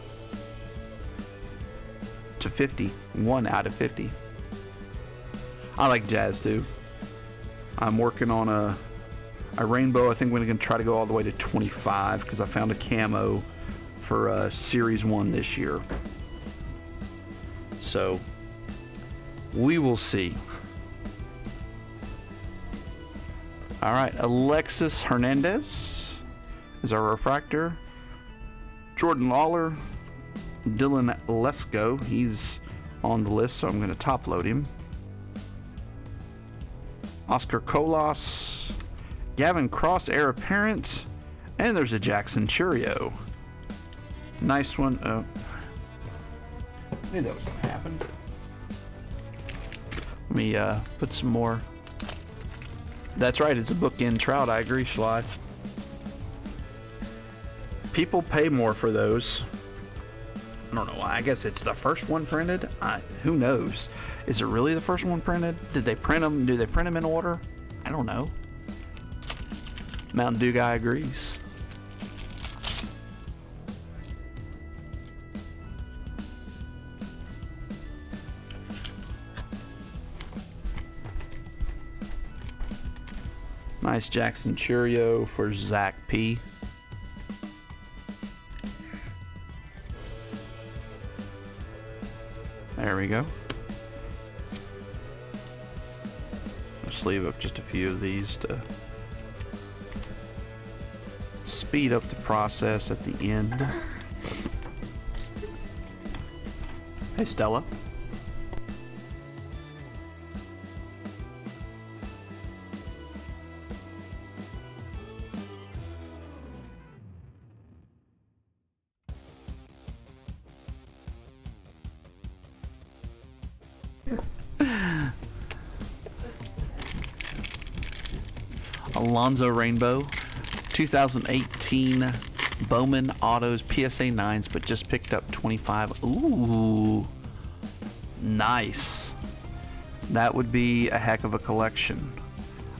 to 50. 1 out of 50. I like Jazz too. I'm working on a rainbow. I think we're going to try to go all the way to 25 because I found a camo for Series 1 this year. So we will see. All right, Alexis Hernandez is our refractor. Jordan Lawler, Dylan Lesko, he's on the list, so I'm going to top load him. Oscar Colas, Gavin Cross, heir apparent, and there's a Jackson Churio. Nice one. Oh, I knew that was going to happen. Let me put some more. That's right, it's a bookend Trout. I agree, Schlad. People pay more for those. I don't know why. I guess it's the first one printed. Who knows? Is it really the first one printed? Did they print them? Do they print them in order? I don't know. Mountain Dew guy agrees. Nice Jackson Churio for Zach P. There we go. Just leave up just a few of these to speed up the process at the end. Hey, Stella. Alonzo Rainbow, 2018 Bowman Autos PSA 9s, but just picked up 25. Ooh, nice. That would be a heck of a collection.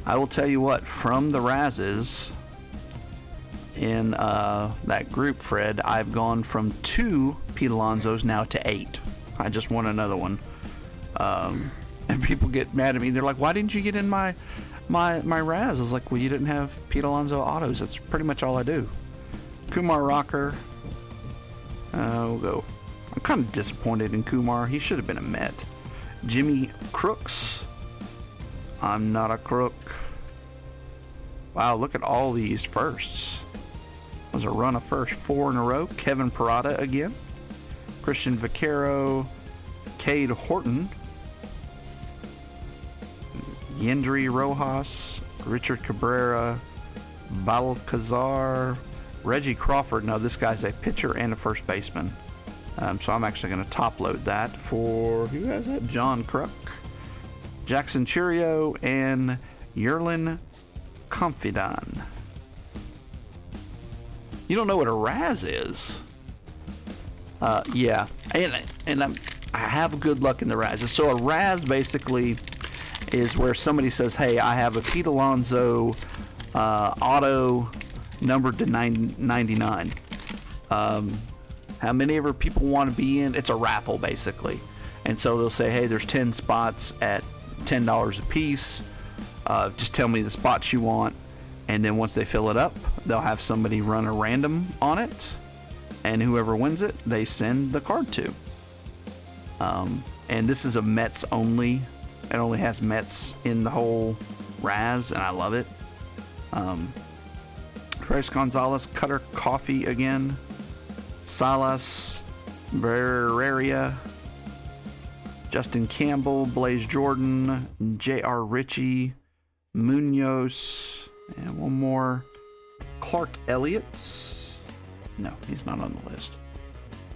I will tell you what, from the Razes in that group, Fred, I've gone from 2 Pete Alonsos now to 8. I just want another one. And people get mad at me. They're like, why didn't you get in my Raz? I was like, well, you didn't have Pete Alonso autos. That's pretty much all I do. Kumar Rocker. We'll go. I'm kind of disappointed in Kumar. He should have been a Met. Jimmy Crooks. I'm not a crook. Wow, look at all these firsts. Was a run of first 4 in a row. Kevin Parada again. Christian Vaquero. Cade Horton, Yendry Rojas, Richard Cabrera, Balcazar, Reggie Crawford. Now this guy's a pitcher and a first baseman. So I'm actually going to top load that for, who has that? John Kruk, Jackson Churio, and Yerlin Confidan. You don't know what a Raz is? Yeah, and I have good luck in the Razes. So a Raz basically is where somebody says, hey, I have a Pete Alonso auto numbered to 99. How many ever people want to be in? It's a raffle basically. And so they'll say, hey, there's 10 spots at $10 a piece. Just tell me the spots you want. And then once they fill it up, they'll have somebody run a random on it. And whoever wins it, they send the card to. And this is a Mets only. It only has Mets in the whole Raz, and I love it. Chris Gonzalez, Cutter Coffee again. Salas, Barreria, Justin Campbell, Blaze Jordan, J.R. Ritchie, Munoz, and one more, Clark Elliott. No, he's not on the list.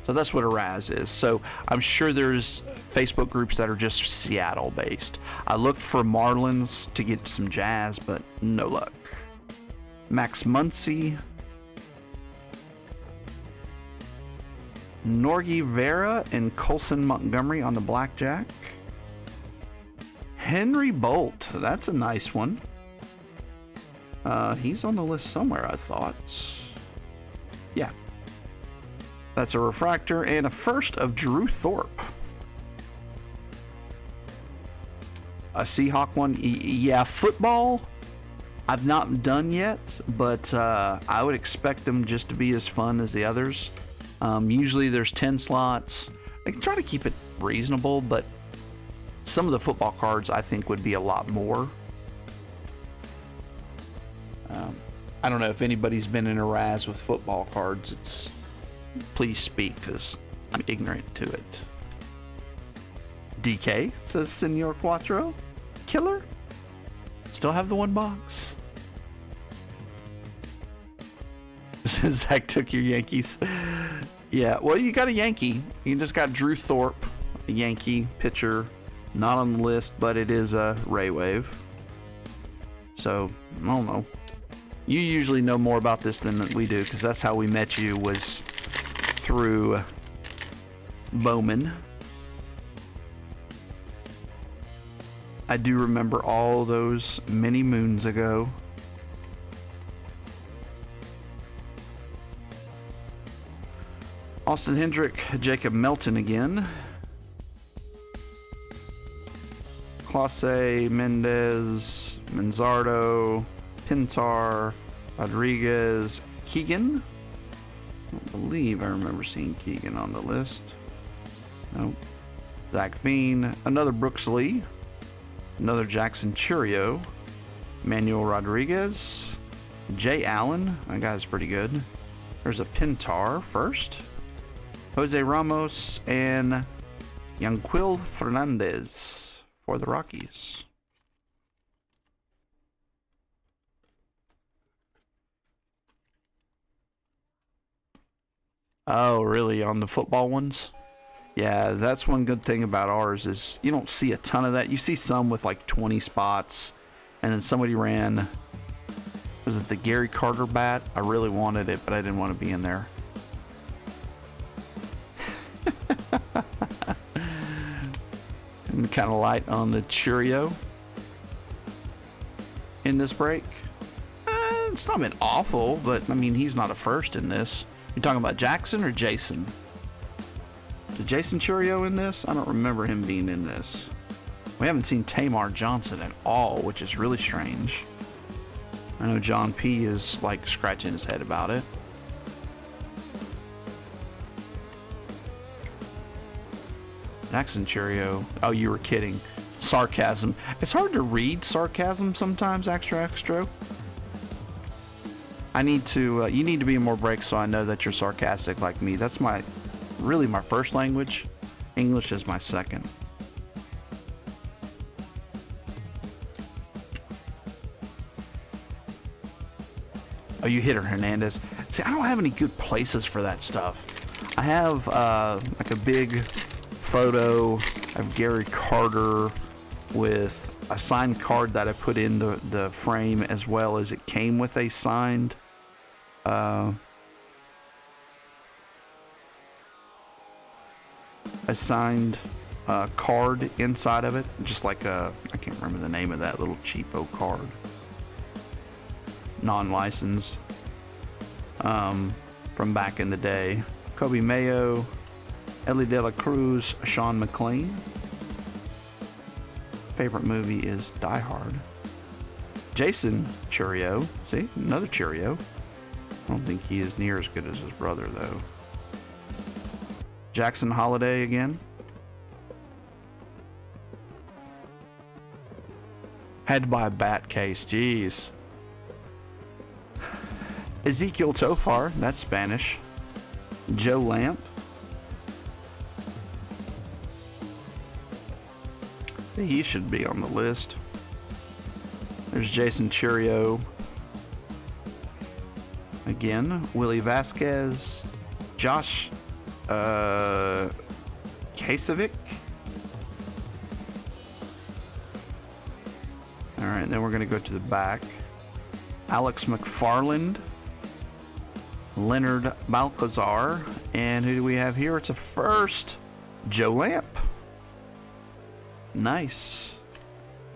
So that's what a Raz is. So I'm sure there's Facebook groups that are just Seattle based. I looked for Marlins to get some Jazz, but no luck. Max Muncy, Norgie Vera, and Colson Montgomery on the blackjack. Henry Bolt, that's a nice one. He's on the list somewhere, I thought. Yeah. That's a refractor and a first of Drew Thorpe. A Seahawk one. Yeah, football I've not done yet, but I would expect them just to be as fun as the others. Usually there's 10 slots. I can try to keep it reasonable, but some of the football cards I think would be a lot more. I don't know if anybody's been in a Raz with football cards. Please speak, because I'm ignorant to it. DK, says Senor Quattro. Killer? Still have the one box. Zach took your Yankees. Yeah, well, you got a Yankee. You just got Drew Thorpe, a Yankee pitcher. Not on the list, but it is a Ray Wave. So, I don't know. You usually know more about this than we do, because that's how we met you, was through Bowman. I do remember all those many moons ago. Austin Hendrick, Jacob Melton again. Clase, Mendez, Manzardo, Pintar, Rodriguez, Keegan. I don't believe I remember seeing Keegan on the list. Nope. Zach Veen, another Brooks Lee, another Jackson Churio, Manuel Rodriguez, Jay Allen. That guy's pretty good. There's a Pintar first, Jose Ramos, and Yanquil Fernandez for the Rockies. Oh, really? On the football ones? Yeah, that's one good thing about ours is you don't see a ton of that. You see some with like 20 spots, and then somebody ran, was it the Gary Carter bat? I really wanted it, but I didn't want to be in there. And kind of light on the Churio in this break. It's not been awful, but I mean, he's not a first in this. You're talking about Jackson or Jason? Is Jason Churio in this? I don't remember him being in this. We haven't seen Tamar Johnson at all, which is really strange. I know John P is like scratching his head about it. Jackson Churio. Oh, you were kidding. Sarcasm. It's hard to read sarcasm sometimes, extra. I need to, you need to be in more breaks so I know that you're sarcastic like me. That's really my first language. English is my second. Oh, you hit her, Hernandez. See, I don't have any good places for that stuff. I have like a big photo of Gary Carter with a signed card that I put in the frame, as well as it came with a signed card inside of it, just like I can't remember the name of that little cheapo card, non-licensed, from back in the day. Kobe Mayo, Ellie De La Cruz, Sean McClain. Favorite movie is Die Hard. Jason Churio. See, another Churio. I don't think he is near as good as his brother, though. Jackson Holiday again. Had to buy a bat case. Jeez. Ezekiel Tofar. That's Spanish. Joe Lamp. He should be on the list. There's Jason Churio. Again, Willie Vasquez. Josh Kasovic. Alright, then we're going to go to the back. Alex McFarland. Leonard Balcazar. And who do we have here? It's a first. Joe Lamp. Nice.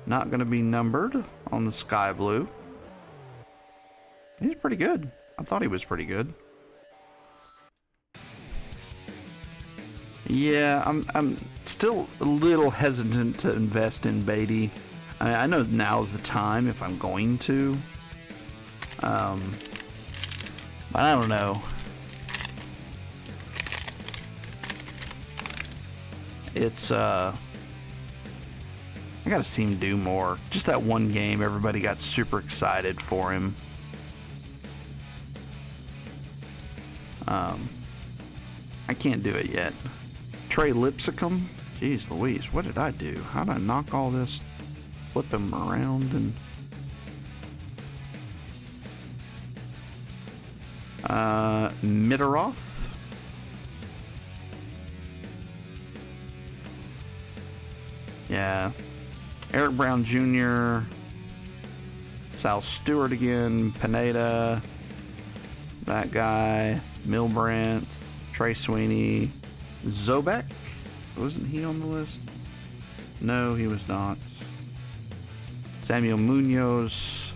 Not going to be numbered on the sky blue. He's pretty good. I thought he was pretty good. Yeah, I'm still a little hesitant to invest in Beatty. I know now's the time if I'm going to. But I don't know. It's I gotta see him do more. Just that one game, everybody got super excited for him. I can't do it yet. Trey Lipsicum. Jeez Louise, what did I do? How did I knock all this? Flip him around and... Midaroth. Yeah. Eric Brown Jr. Sal Stewart again. Pineda. That guy. Milbrandt. Trey Sweeney. Zobek. Wasn't he on the list? No, he was not. Samuel Munoz.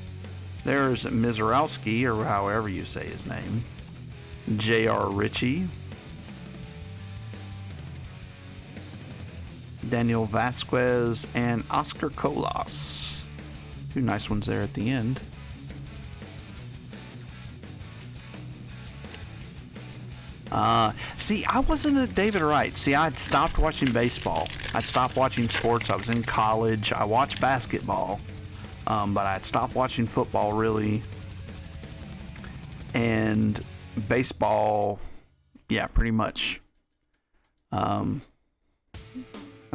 There's Mizarowski, or however you say his name. J.R. Ritchie. Daniel Vasquez and Oscar Colas. Two nice ones there at the end. See, I wasn't a David Wright. See, I'd stopped watching baseball. I stopped watching sports. I was in college. I watched basketball. But I'd stopped watching football, really. And baseball, yeah, pretty much. I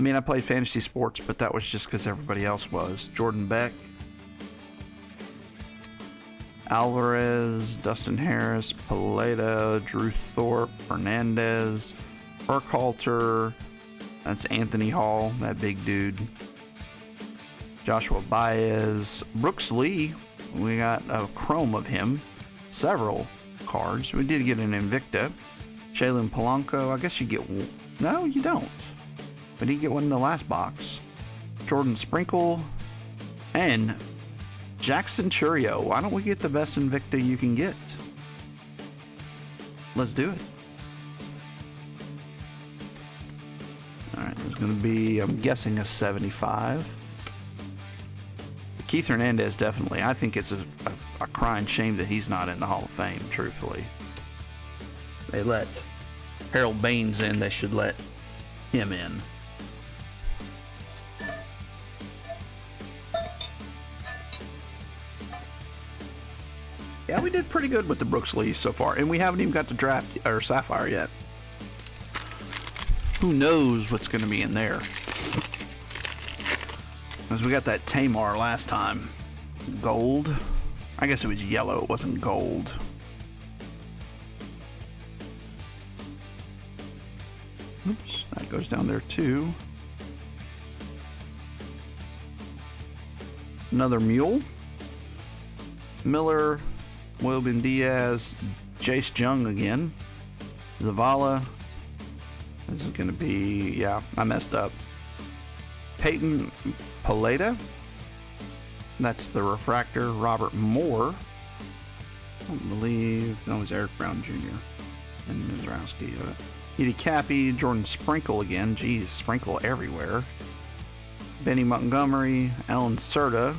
mean, I played fantasy sports, but that was just because everybody else was. Jordan Beck. Alvarez, Dustin Harris, Paleta, Drew Thorpe, Fernandez, Burkhalter. That's Anthony Hall, that big dude. Joshua Baez, Brooks Lee. We got a chrome of him. Several cards. We did get an Invicta. Shaylin Polanco. I guess you get one. No, you don't. But you get one in the last box. Jordan Sprinkle. And Jackson Churio. Why don't we get the best Invicta you can get? Let's do it. Alright, there's going to be, I'm guessing, a 75. Keith Hernandez, definitely. I think it's a crying shame that he's not in the Hall of Fame, truthfully. They let Harold Baines in, they should let him in. Yeah, we did pretty good with the Brooks Lee so far, and we haven't even got to draft or Sapphire yet. Who knows what's going to be in there? Because we got that Tamar last time. Gold. I guess it was yellow, it wasn't gold. Oops, that goes down there too. Another mule. Miller, Wilbin Diaz, Jace Jung again. Zavala. This is going to be, yeah, I messed up. Peyton Paleta. That's the refractor. Robert Moore. I don't believe, no, it was Eric Brown Jr. and Mizrowski. Edie Cappy, Jordan Sprinkle again. Geez, Sprinkle everywhere. Benny Montgomery, Alan Serta.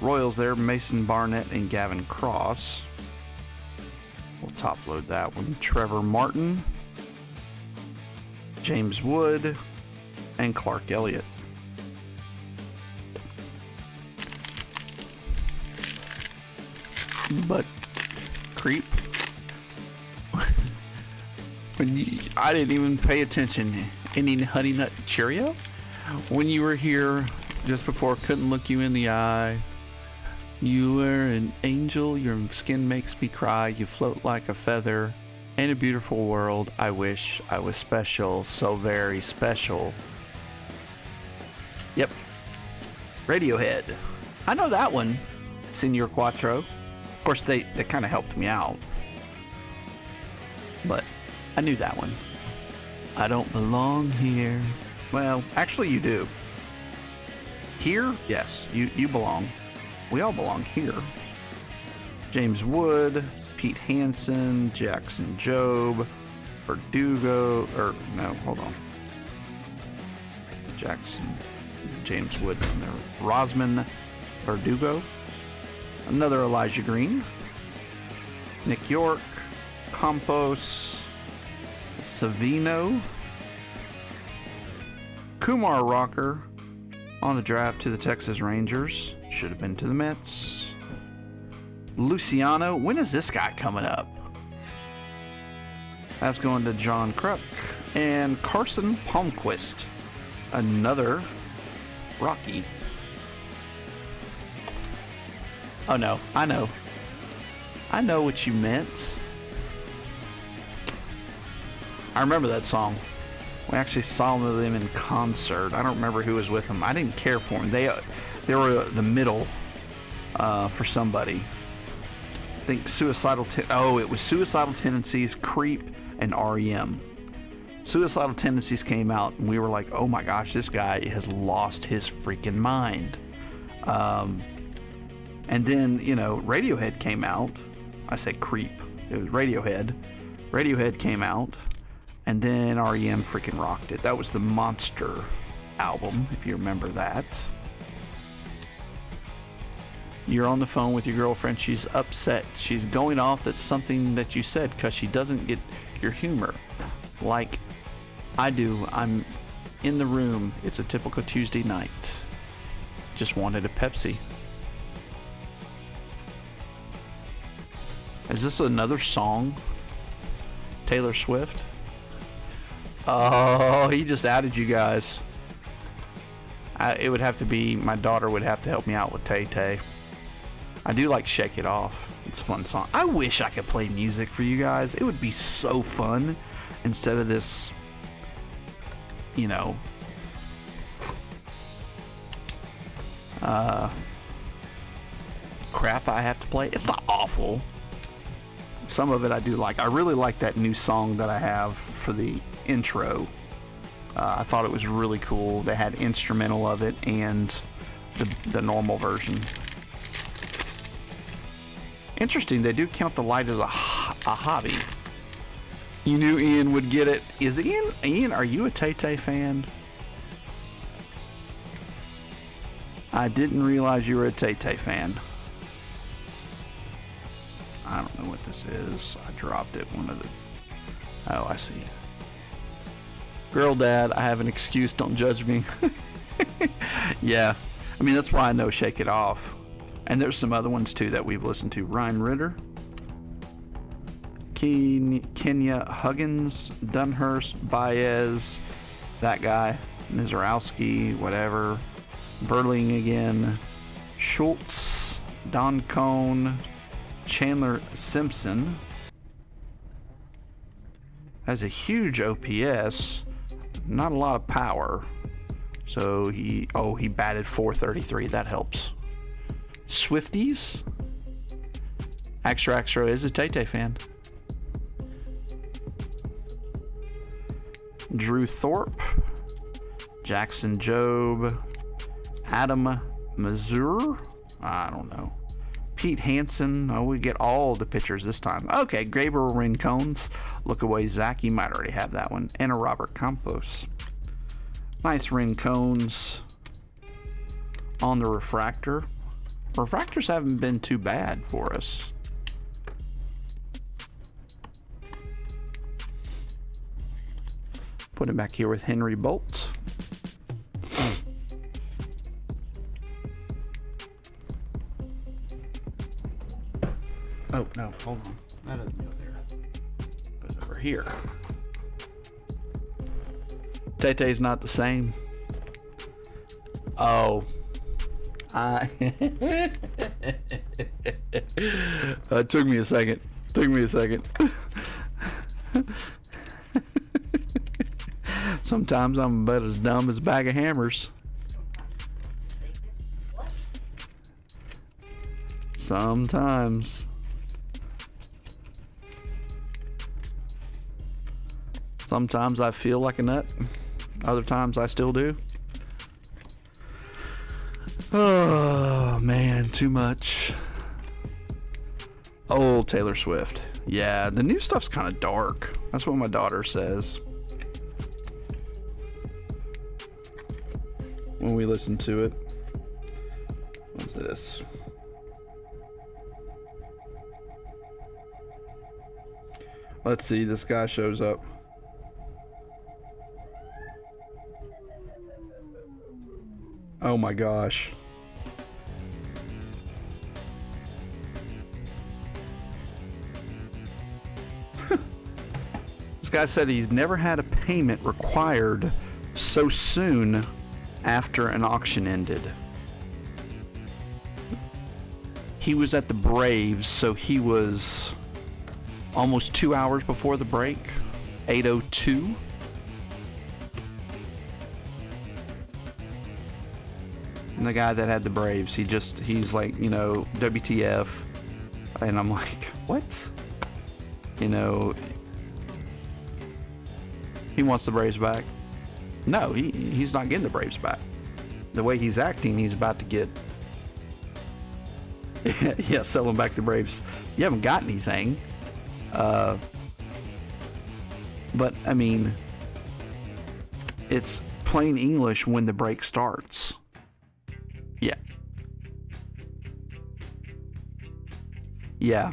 Royals there, Mason Barnett and Gavin Cross. We'll top load that one. Trevor Martin, James Wood, and Clark Elliott. But creep. I didn't even pay attention. Any Honey Nut Cheerio? When you were here just before, couldn't look you in the eye. You were an angel, your skin makes me cry, you float like a feather. In a beautiful world, I wish I was special, so very special. Yep. Radiohead. I know that one. Senor Quattro. Of course, they kind of helped me out. But I knew that one. I don't belong here. Well, actually you do. Here, yes, you belong. We all belong here. James Wood, Pete Hansen, Jackson Jobe, Verdugo, or no, hold on. Jackson, James Wood on there. Rosman Verdugo. Another Elijah Green. Nick York, Campos, Savino, Kumar Rocker on the draft to the Texas Rangers. Should have been to the Mets. Luciano. When is this guy coming up? That's going to John Kruk. And Carson Palmquist. Another Rocky. Oh no, I know. I know what you meant. I remember that song. We actually saw them in concert. I don't remember who was with them. I didn't care for them. They were the middle for somebody. I think it was Suicidal Tendencies, Creep, and REM. Suicidal Tendencies came out, and we were like, oh my gosh, this guy has lost his freaking mind. And then, Radiohead came out. I say Creep. It was Radiohead. Radiohead came out, and then REM freaking rocked it. That was the Monster album, if you remember that. You're on the phone with your girlfriend. She's upset. She's going off at something that you said because she doesn't get your humor. Like I do. I'm in the room. It's a typical Tuesday night. Just wanted a Pepsi. Is this another song? Taylor Swift? Oh, he just outed you guys. It would have to be, my daughter would have to help me out with Tay Tay. I do like Shake It Off. It's a fun song. I wish I could play music for you guys. It would be so fun instead of this, crap I have to play. It's not awful. Some of it I do like. I really like that new song that I have for the intro. I thought it was really cool. They had instrumental of it and the normal version. Interesting, they do count the Lite as a hobby. You knew Ian would get it. Is Ian, are you a Tay-Tay fan? I didn't realize you were a Tay-Tay fan. I don't know what this is. I dropped it. Oh, I see. Girl Dad, I have an excuse. Don't judge me. Yeah. I mean, that's why I know Shake It Off. And there's some other ones, too, that we've listened to. Ryan Ritter. Kenya, Huggins, Dunhurst, Baez, that guy, Mizrowski, whatever, Verling again, Schultz, Don Cohn, Chandler Simpson. Has a huge OPS, not a lot of power. So he batted .433. That helps. Swifties. Extra is a Tay fan. Drew Thorpe, Jackson Jobe, Adam Mazur. I don't know. Pete Hansen. Oh, we get all the pitchers this time. Okay, Graber Rincones. Look away, Zach. You might already have that one. And a Robert Campos. Nice Rincones on the refractor. Refractors haven't been too bad for us. Put him back here with Henry Bolt. Oh, no, hold on. That doesn't go there. It goes over here. Tay-Tay's not the same. Oh. It took me a second. Sometimes I'm about as dumb as a bag of hammers. Sometimes. Sometimes I feel like a nut. Other times I still do. Oh, man, too much. Old Taylor Swift. Yeah, the new stuff's kind of dark. That's what my daughter says when we listen to it. What's this? Let's see, this guy shows up. Oh my gosh. This guy said he's never had a payment required so soon after an auction ended. He was at the Braves, so he was almost 2 hours before the break. 8:02. And the guy that had the Braves, he's like, you know, WTF. And I'm like, what? You know, he wants the Braves back. No, he's not getting the Braves back. The way he's acting, he's about to get... yeah, sell them back the Braves. You haven't got anything. But, I mean, it's plain English when the break starts. Yeah. Yeah.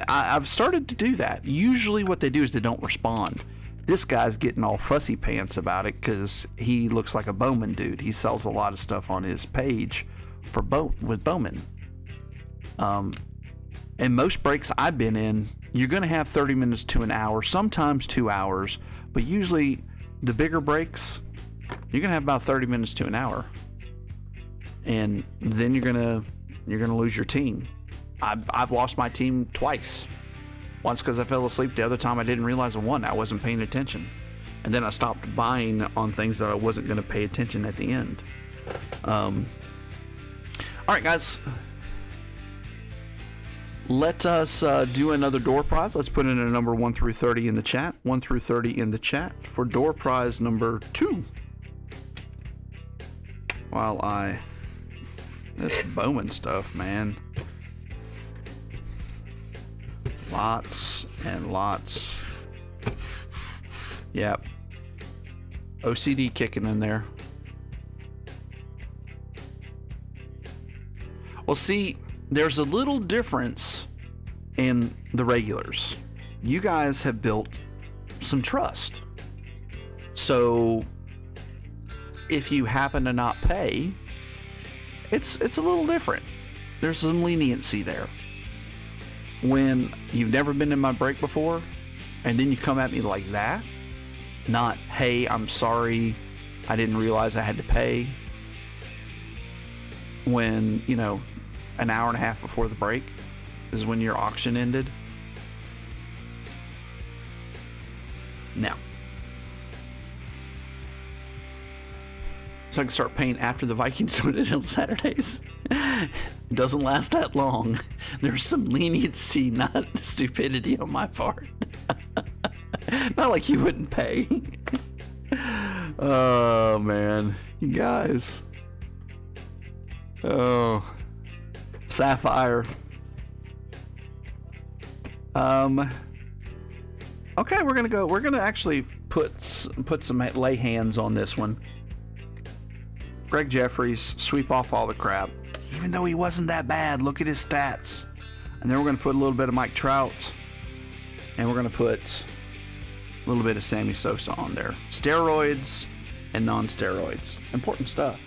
I've started to do that. Usually what they do is they don't respond. This guy's getting all fussy pants about it because he looks like a Bowman dude. He sells a lot of stuff on his page for with Bowman. And most breaks I've been in, you're going to have 30 minutes to an hour, sometimes 2 hours, but usually the bigger breaks, you're going to have about 30 minutes to an hour. And then you're gonna lose your team. I've lost my team twice. Once because I fell asleep. The other time I didn't realize I won. I wasn't paying attention. And then I stopped buying on things that I wasn't going to pay attention at the end. All right, guys. Let us do another door prize. Let's put in a number 1 through 30 in the chat. 1 through 30 in the chat for door prize number 2. This Bowman stuff, man. Lots and lots. Yep. OCD kicking in there. Well, see, there's a little difference in the regulars. You guys have built some trust. So if you happen to not pay, it's a little different. There's some leniency there. when you've never been in my break before, and then you come at me like that. Not, hey, I'm sorry, I didn't realize I had to pay. When, you know, an hour and a half before the break is when your auction ended. Now, so I can start paying after the Vikings win it on Saturdays. It doesn't last that long. There's some leniency, not stupidity on my part. Not like you wouldn't pay. Oh, man. You guys. Oh. Sapphire. Okay, we're gonna actually put some lay hands on this one. Greg Jeffries, sweep off all the crap. Even though he wasn't that bad, look at his stats. And then we're gonna put a little bit of Mike Trout, and we're gonna put a little bit of Sammy Sosa on there. Steroids and non-steroids. Important stuff.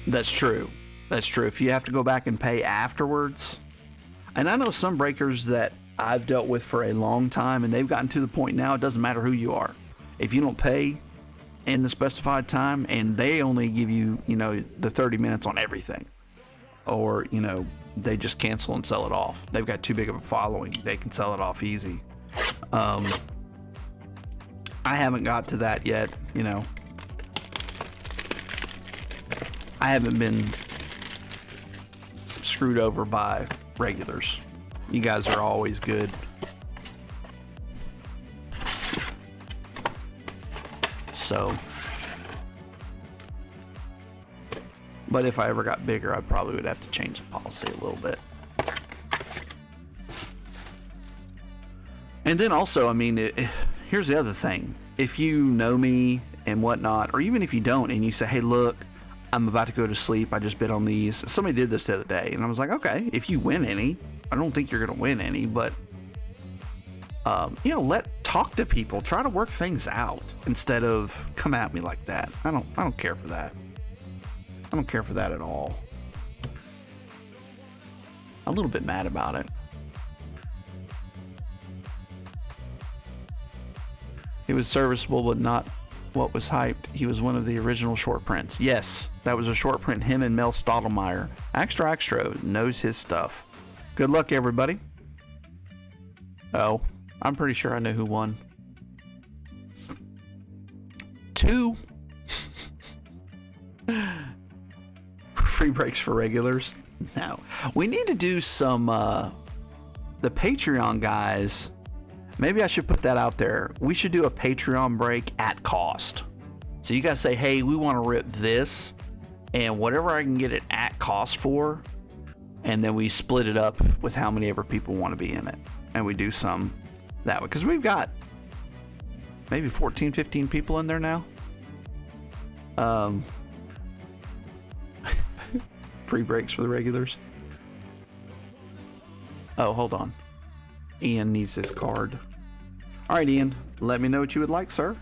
That's true. That's true. If you have to go back and pay afterwards. And I know some breakers that I've dealt with for a long time, and they've gotten to the point now it doesn't matter who you are. If you don't pay in the specified time, and they only give you, you know, the 30 minutes on everything, or, you know, they just cancel and sell it off. They've got too big of a following. They can sell it off easy. I haven't got to that yet, you know. I haven't been screwed over by regulars. You guys are always good. So, but if I ever got bigger, I probably would have to change the policy a little bit. And then also, I mean, here's the other thing. If you know me and whatnot, or even if you don't, and you say, hey, look, I'm about to go to sleep, I just bid on these. Somebody did this the other day, and I was like, okay, if you win any, I don't think you're going to win any, but, you know, talk to people, try to work things out instead of come at me like that. I don't care for that. I don't care for that at all. I'm a little bit mad about it. He was serviceable, but not what was hyped. He was one of the original short prints. Yes, that was a short print. Him and Mel Stottlemyre. Extra knows his stuff. Good luck, everybody. Oh, I'm pretty sure I know who won. 2 free breaks for regulars. No, we need to do some the Patreon guys. Maybe I should put that out there. We should do a Patreon break at cost. So you guys say, hey, we want to rip this, and whatever I can get it at cost for, and then we split it up with how many ever people want to be in it. And we do some that way. Because we've got maybe 14, 15 people in there now. Free breaks for the regulars. Oh, hold on. Ian needs his card. All right, Ian, let me know what you would like, sir.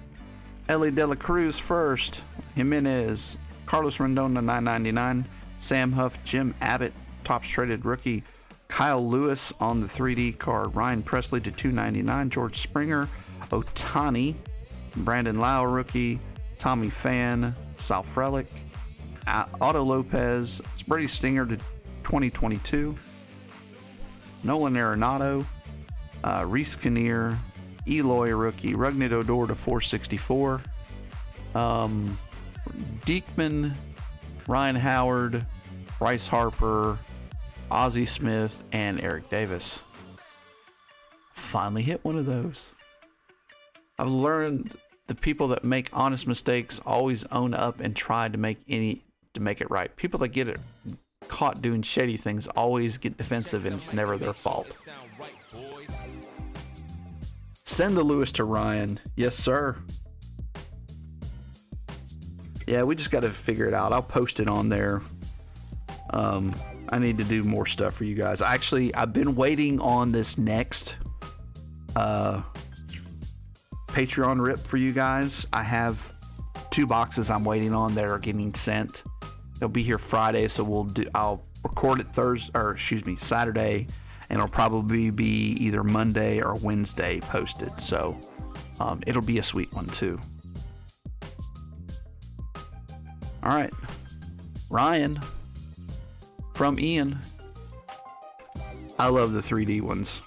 Ellie De La Cruz first. Jimenez. Carlos Rendon to $9.99. Sam Huff. Jim Abbott, tops traded rookie. Kyle Lewis on the 3D card. Ryan Presley to $2.99. George Springer. Otani. Brandon Lau rookie. Tommy Pham. Sal Frelick. Otto Lopez. Brady Stinger to 2022. Nolan Arenado. Reese Kinnear, Eloy rookie, Rougned Odor to 464, Diekman, Ryan Howard, Bryce Harper, Ozzie Smith, and Eric Davis. Finally hit one of those. I've learned the people that make honest mistakes always own up and try to make it right. People that get it caught doing shady things always get defensive, and it's never their fault. Send the Lewis to Ryan. Yes, sir. Yeah, we just got to figure it out. I'll post it on there. I need to do more stuff for you guys. Actually, I've been waiting on this next Patreon rip for you guys. I have 2 boxes I'm waiting on that are getting sent. They'll be here Friday, so I'll record it Saturday, and it'll probably be either Monday or Wednesday posted. So it'll be a sweet one too. All right, Ryan from Ian. I love the 3D ones.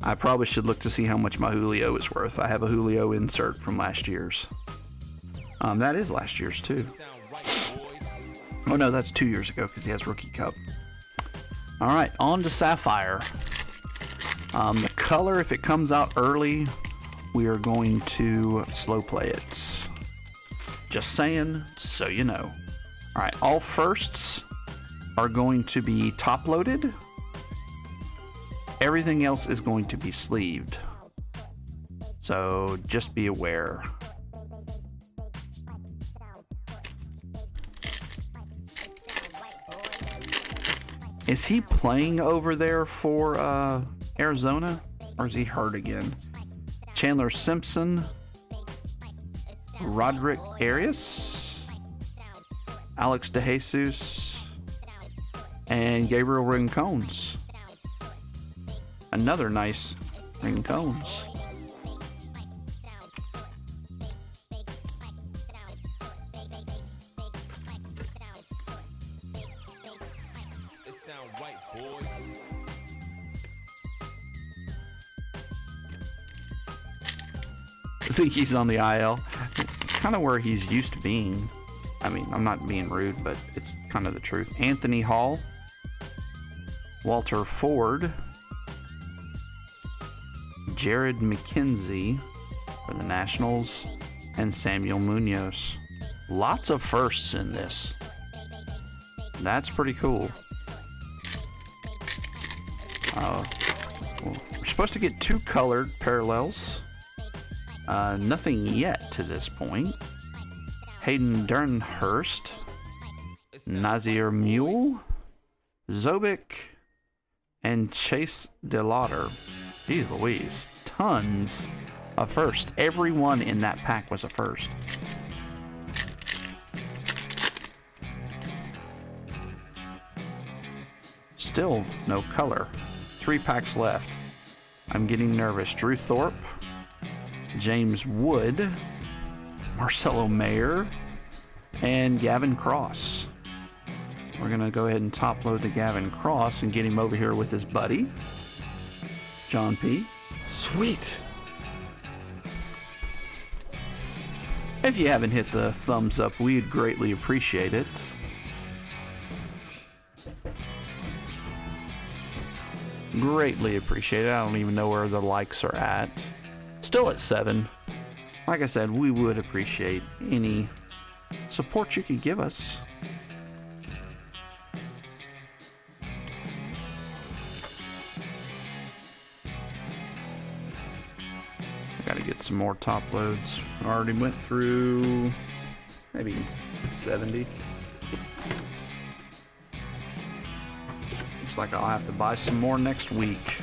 I probably should look to see how much my Julio is worth. I have a Julio insert from last year's. That is last year's too. Oh no, that's 2 years ago because he has Rookie Cup. All right, on to Sapphire. The color, if it comes out early, we are going to slow play it. Just saying, so you know. All right, all firsts are going to be top loaded. Everything else is going to be sleeved. So just be aware. Is he playing over there for Arizona? Or is he hurt again? Chandler Simpson. Roderick Arias. Alex DeJesus. And Gabriel Rincones. Another nice Rincones. It sound right, boy. I think he's on the IL. Kind of where he's used to being. I mean, I'm not being rude, but it's kind of the truth. Anthony Hall. Walter Ford. Jared McKenzie for the Nationals, and Samuel Munoz. Lots of firsts in this. That's pretty cool. We're supposed to get 2 colored parallels. Nothing yet to this point. Hayden Durnhurst, Nazir Mule, Zobik, and Chase DeLauder. Jeez Louise, tons of first. Everyone in that pack was a first. Still no color. 3 packs left. I'm getting nervous. Drew Thorpe, James Wood, Marcelo Mayer, and Gavin Cross. We're going to go ahead and top load the Gavin Cross and get him over here with his buddy, John P. Sweet. If you haven't hit the thumbs up, we'd greatly appreciate it. Greatly appreciate it. I don't even know where the likes are at. Still at 7. Like I said, we would appreciate any support you could give us. Gotta get some more top loads. Already went through maybe 70. Looks like I'll have to buy some more next week.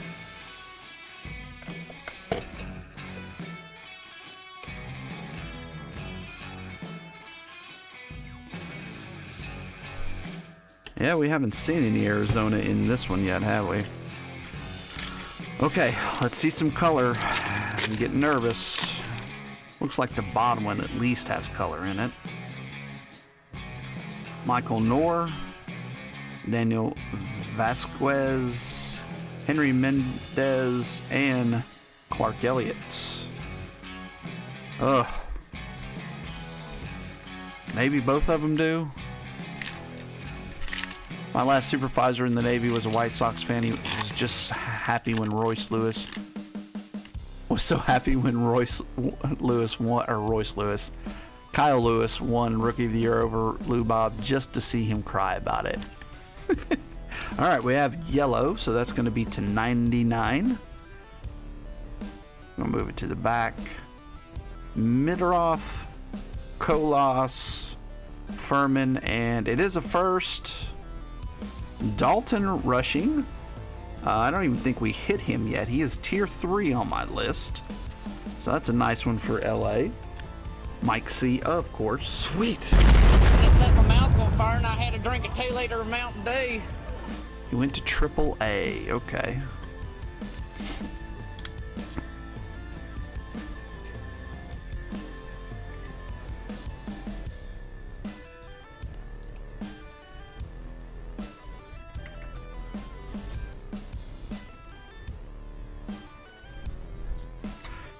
Yeah, we haven't seen any Arizona in this one yet, have we? Okay, let's see some color. I'm getting nervous. Looks like the bottom one at least has color in it. Michael Knorr, Daniel Vasquez, Henry Mendez, and Clark Elliott. Ugh. Maybe both of them do. My last supervisor in the Navy was a White Sox fan. He was just happy when Royce Lewis was so happy when Kyle Lewis won Rookie of the Year over Lou Bob just to see him cry about it. All right, we have yellow, so that's going to be to 99. I'm going to move it to the back. Midroth, Kolas, Furman, and it is a first. Dalton Rushing. I don't even think we hit him yet. He is tier 3 on my list. So that's a nice one for LA. Mike C, of course. Sweet. And it set my mouth on fire, and I had to drink a 2-liter of Mountain Dew. He went to AAA. Okay.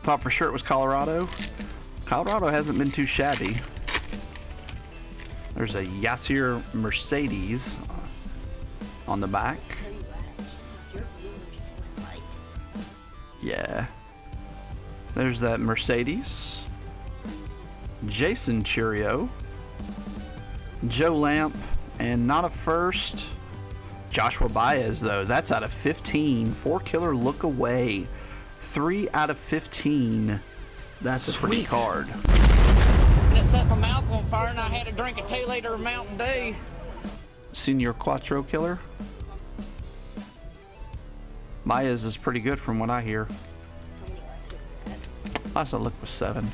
Thought for sure it was Colorado. Colorado hasn't been too shabby. There's a Yasir Mercedes on the back. Yeah. There's that Mercedes. Jason Cheerio. Joe Lamp. And not a first. Joshua Baez, though. That's out of 15. 4-killer look away. 3 out of 15. That's a pretty card. And it set my mouth on fire, and I had to drink a 2-liter of Mountain Dew. Senior Quattro killer. Baez is pretty good from what I hear. Last I looked was 7.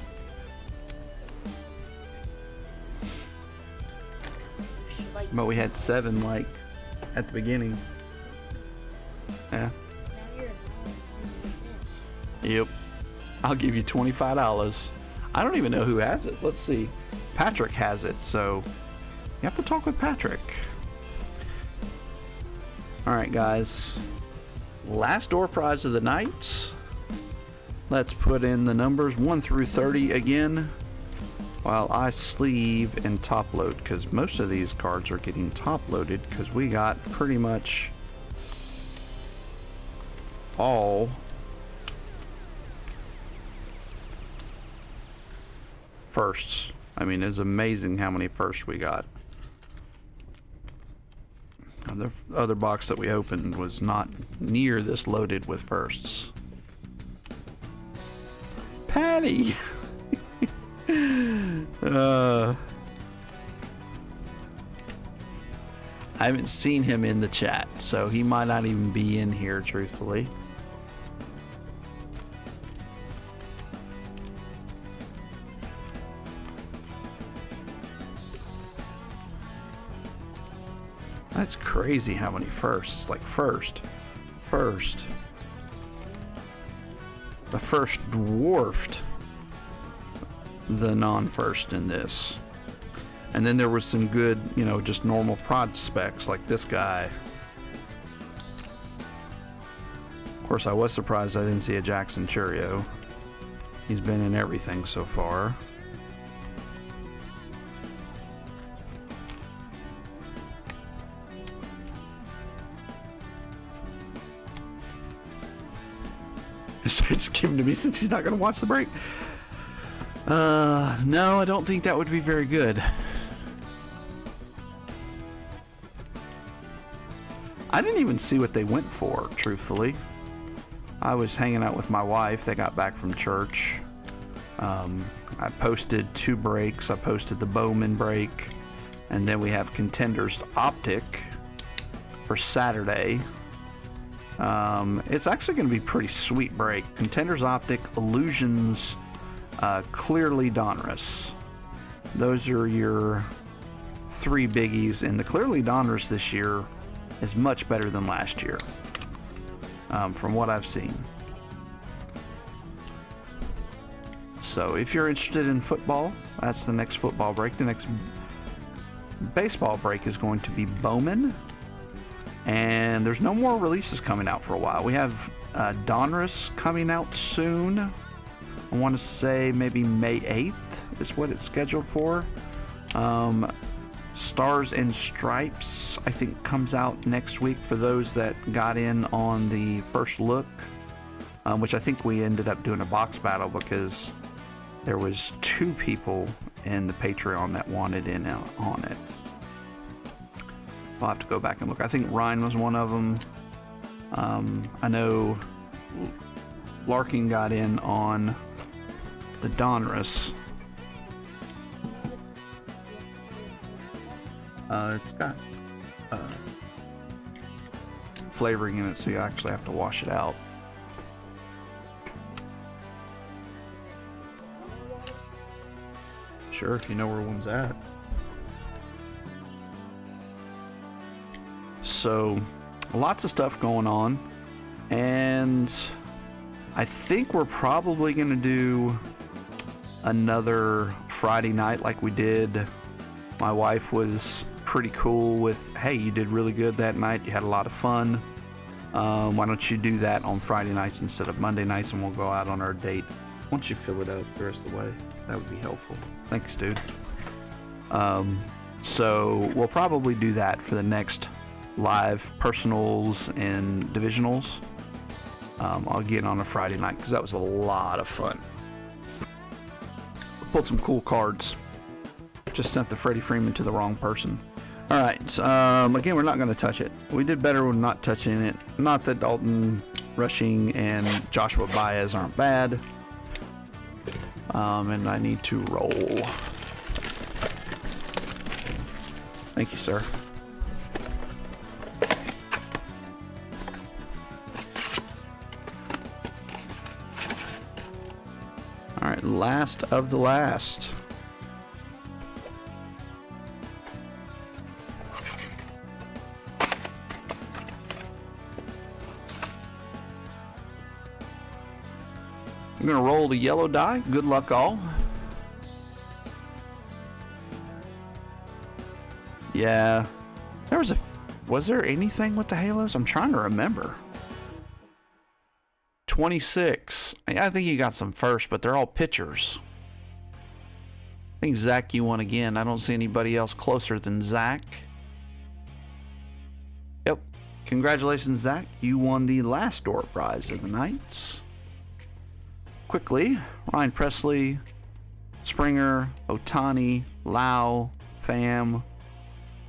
But we had 7 like at the beginning. Yeah. Yep. I'll give you $25. I don't even know who has it. Let's see. Patrick has it, so you have to talk with Patrick. Alright, guys. Last door prize of the night. Let's put in the numbers 1 through 30 again while I sleeve and top load, because most of these cards are getting top loaded because we got pretty much all firsts. I mean, it's amazing how many firsts we got. The other box that we opened was not near this loaded with firsts. Patty! I haven't seen him in the chat, so he might not even be in here, truthfully. That's crazy how many firsts. It's like first. The first dwarfed the non-first in this. And then there was some good, you know, just normal prospects like this guy. Of course, I was surprised I didn't see a Jackson Churio. He's been in everything so far. So just give him to me since he's not going to watch the break. No, I don't think that would be very good. I didn't even see what they went for, truthfully. I was hanging out with my wife. They got back from church. I posted 2 breaks. I posted the Bowman break. And then we have Contenders Optic for Saturday. It's actually going to be a pretty sweet break. Contenders Optic, Illusions, Clearly Donruss. Those are your 3 biggies, and the Clearly Donruss this year is much better than last year, from what I've seen. So if you're interested in football, that's the next football break. The next baseball break is going to be Bowman. And there's no more releases coming out for a while. We have Donruss coming out soon. I want to say maybe May 8th is what it's scheduled for. Stars and Stripes, I think, comes out next week for those that got in on the first look, which I think we ended up doing a box battle because there was 2 people in the Patreon that wanted in on it. I'll have to go back and look. I think Ryan was one of them. I know Larkin got in on the Donruss. It's got flavoring in it, so you actually have to wash it out. Sure, if you know where one's at. So, lots of stuff going on. And I think we're probably going to do another Friday night like we did. My wife was pretty cool with, hey, you did really good that night. You had a lot of fun. Why don't you do that on Friday nights instead of Monday nights, and we'll go out on our date. Once you fill it up the rest of the way, that would be helpful. Thanks, dude. So we'll probably do that for the next live personals and divisionals. I'll get on a Friday night because that was a lot of fun. Pulled some cool cards. Just sent the Freddie Freeman to the wrong person. All right. Again, we're not going to touch it. We did better with not touching it. Not that Dalton Rushing and Joshua Baez aren't bad. And I need to roll. Thank you, sir. All right, last of the last. I'm gonna roll the yellow die. Good luck, all. Yeah, was there anything with the halos? I'm trying to remember. 26. I think you got some first, but they're all pitchers. I think Zach, you won again. I don't see anybody else closer than Zach. Yep. Congratulations, Zach. You won the last door prize of the night. Quickly, Ryan Presley, Springer, Otani, Lau, Pham,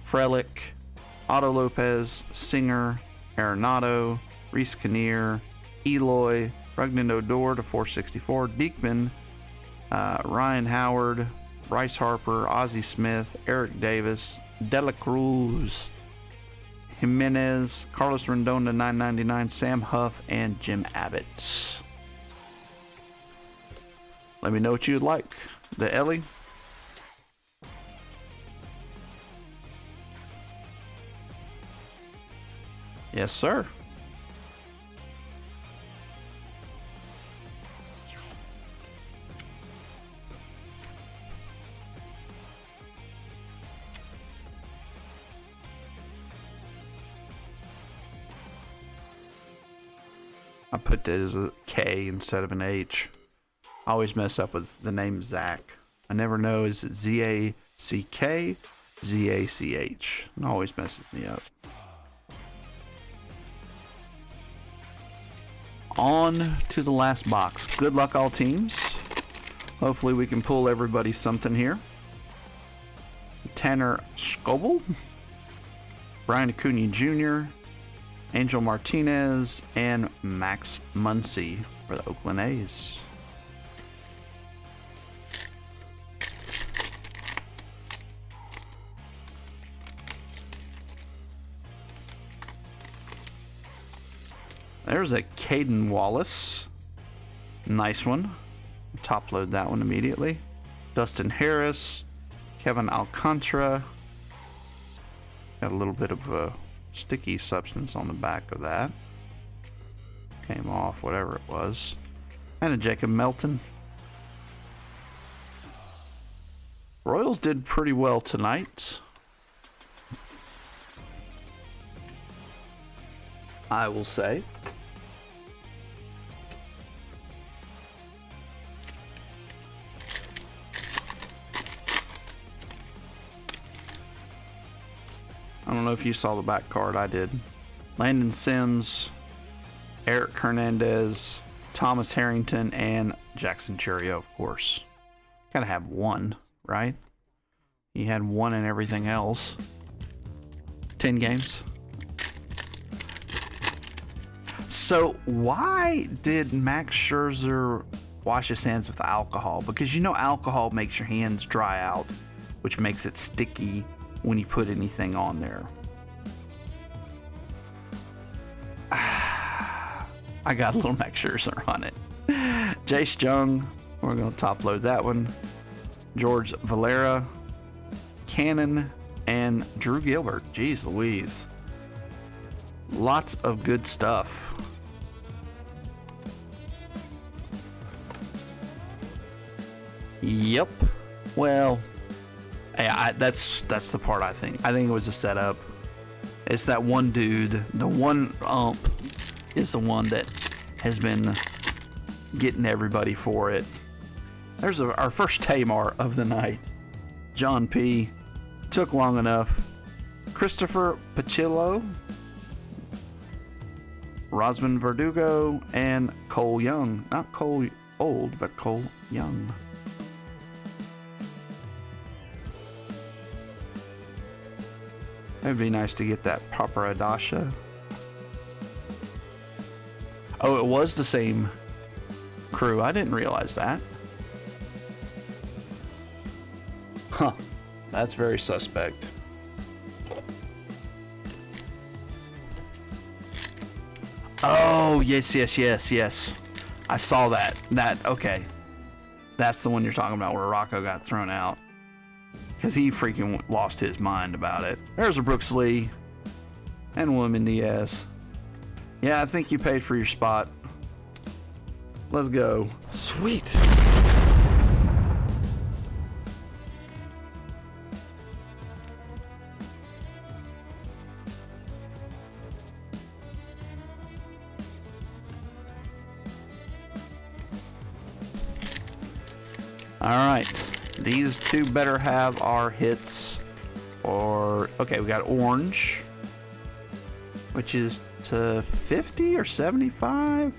Frelick, Otto Lopez, Singer, Arenado, Reese Kinnear, Eloy, Rugnan Odor to 464, Diekman, Ryan Howard, Bryce Harper, Ozzie Smith, Eric Davis, Dela Cruz, Jimenez, Carlos Rendon to 999, Sam Huff, and Jim Abbott. Let me know what you'd like. The Ellie. Yes, sir. I put it as a K instead of an H. I always mess up with the name Zach. I never know, is it Z-A-C-K, Z-A-C-H? It always messes me up. On to the last box. Good luck, all teams. Hopefully we can pull everybody something here. Tanner Scoble, Brian Acuna Jr., Angel Martinez, and Max Muncy for the Oakland A's. There's a Caden Wallace. Nice one. Top load that one immediately. Dustin Harris, Kevin Alcantara. Got a little bit of a sticky substance on the back of that. Came off, whatever it was. And a Jacob Melton. Royals did pretty well tonight. I will say. I don't know if you saw the back card. I did. Landon Sims, Eric Hernandez, Thomas Harrington, and Jackson Churio, of course. Gotta have one, right? He had one in everything else. 10 games. So why did Max Scherzer wash his hands with alcohol? Because you know alcohol makes your hands dry out, which makes it sticky when you put anything on there. I got a little Max Scherzer on it. Jace Jung, we're going to top load that one. George Valera, Cannon, and Drew Gilbert. Jeez Louise. Lots of good stuff. Yep. Well, that's the part I think. I think it was a setup. It's that one dude, the one ump, is the one that has been getting everybody for it. There's our first Tamar of the night. John P. Took long enough. Christopher Pachillo, Rosman Verdugo, and Cole Young. Not Cole Old, but Cole Young. It'd be nice to get that Paparadasha. Oh, it was the same crew. I didn't realize that. Huh. That's very suspect. Oh, yes. I saw that. Okay. That's the one you're talking about where Rocco got thrown out. Because he freaking lost his mind about it. There's a Brooks Lee. And William Diaz. Yeah, I think you paid for your spot. Let's go. Sweet. All right. These two better have our hits. Or, okay, we got orange, which is to 50 or 75.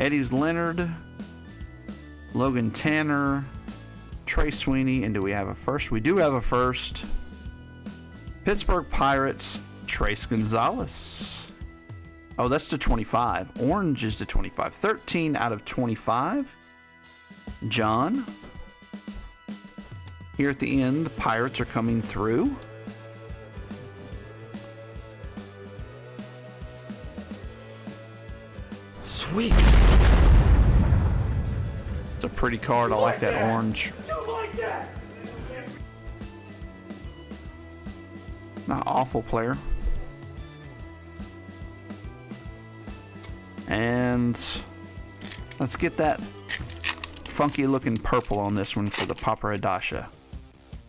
Eddie's Leonard, Logan Tanner, Trey Sweeney, and do we have a first? We do have a first. Pittsburgh Pirates, Trace Gonzalez. Oh, that's to 25. Orange is to 25. 13 out of 25. John. Here at the end, the Pirates are coming through. Sweet. It's a pretty card. I like that orange. Not awful player. And let's get that funky looking purple on this one for the Paparadasha.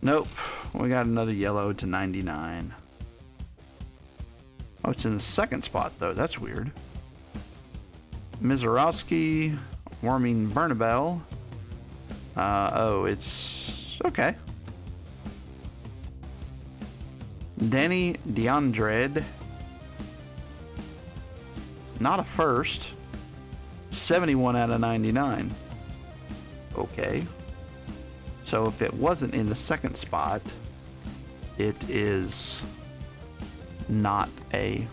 Nope. We got another yellow to 99. Oh, it's in the second spot though. That's weird. Mizorowski, Warming Bernabel. Oh, it's okay. Danny DeAndre. Not a first. 71 out of 99. Okay. So if it wasn't in the second spot, it is not a...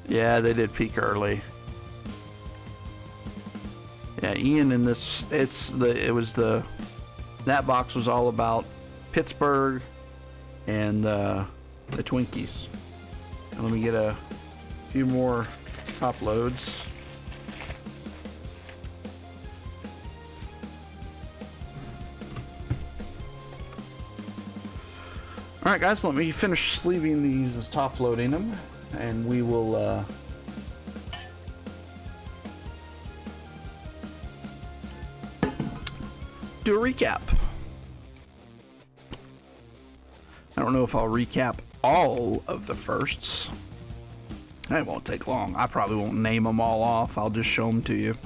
Yeah, they did peak early. Yeah, Ian in this, that box was all about Pittsburgh and the Twinkies. And let me get a few more top loads. All right, guys, let me finish sleeving these, top loading them, and we will do a recap. I don't know if I'll recap all of the firsts. That won't take long. I probably won't name them all off. I'll just show them to you.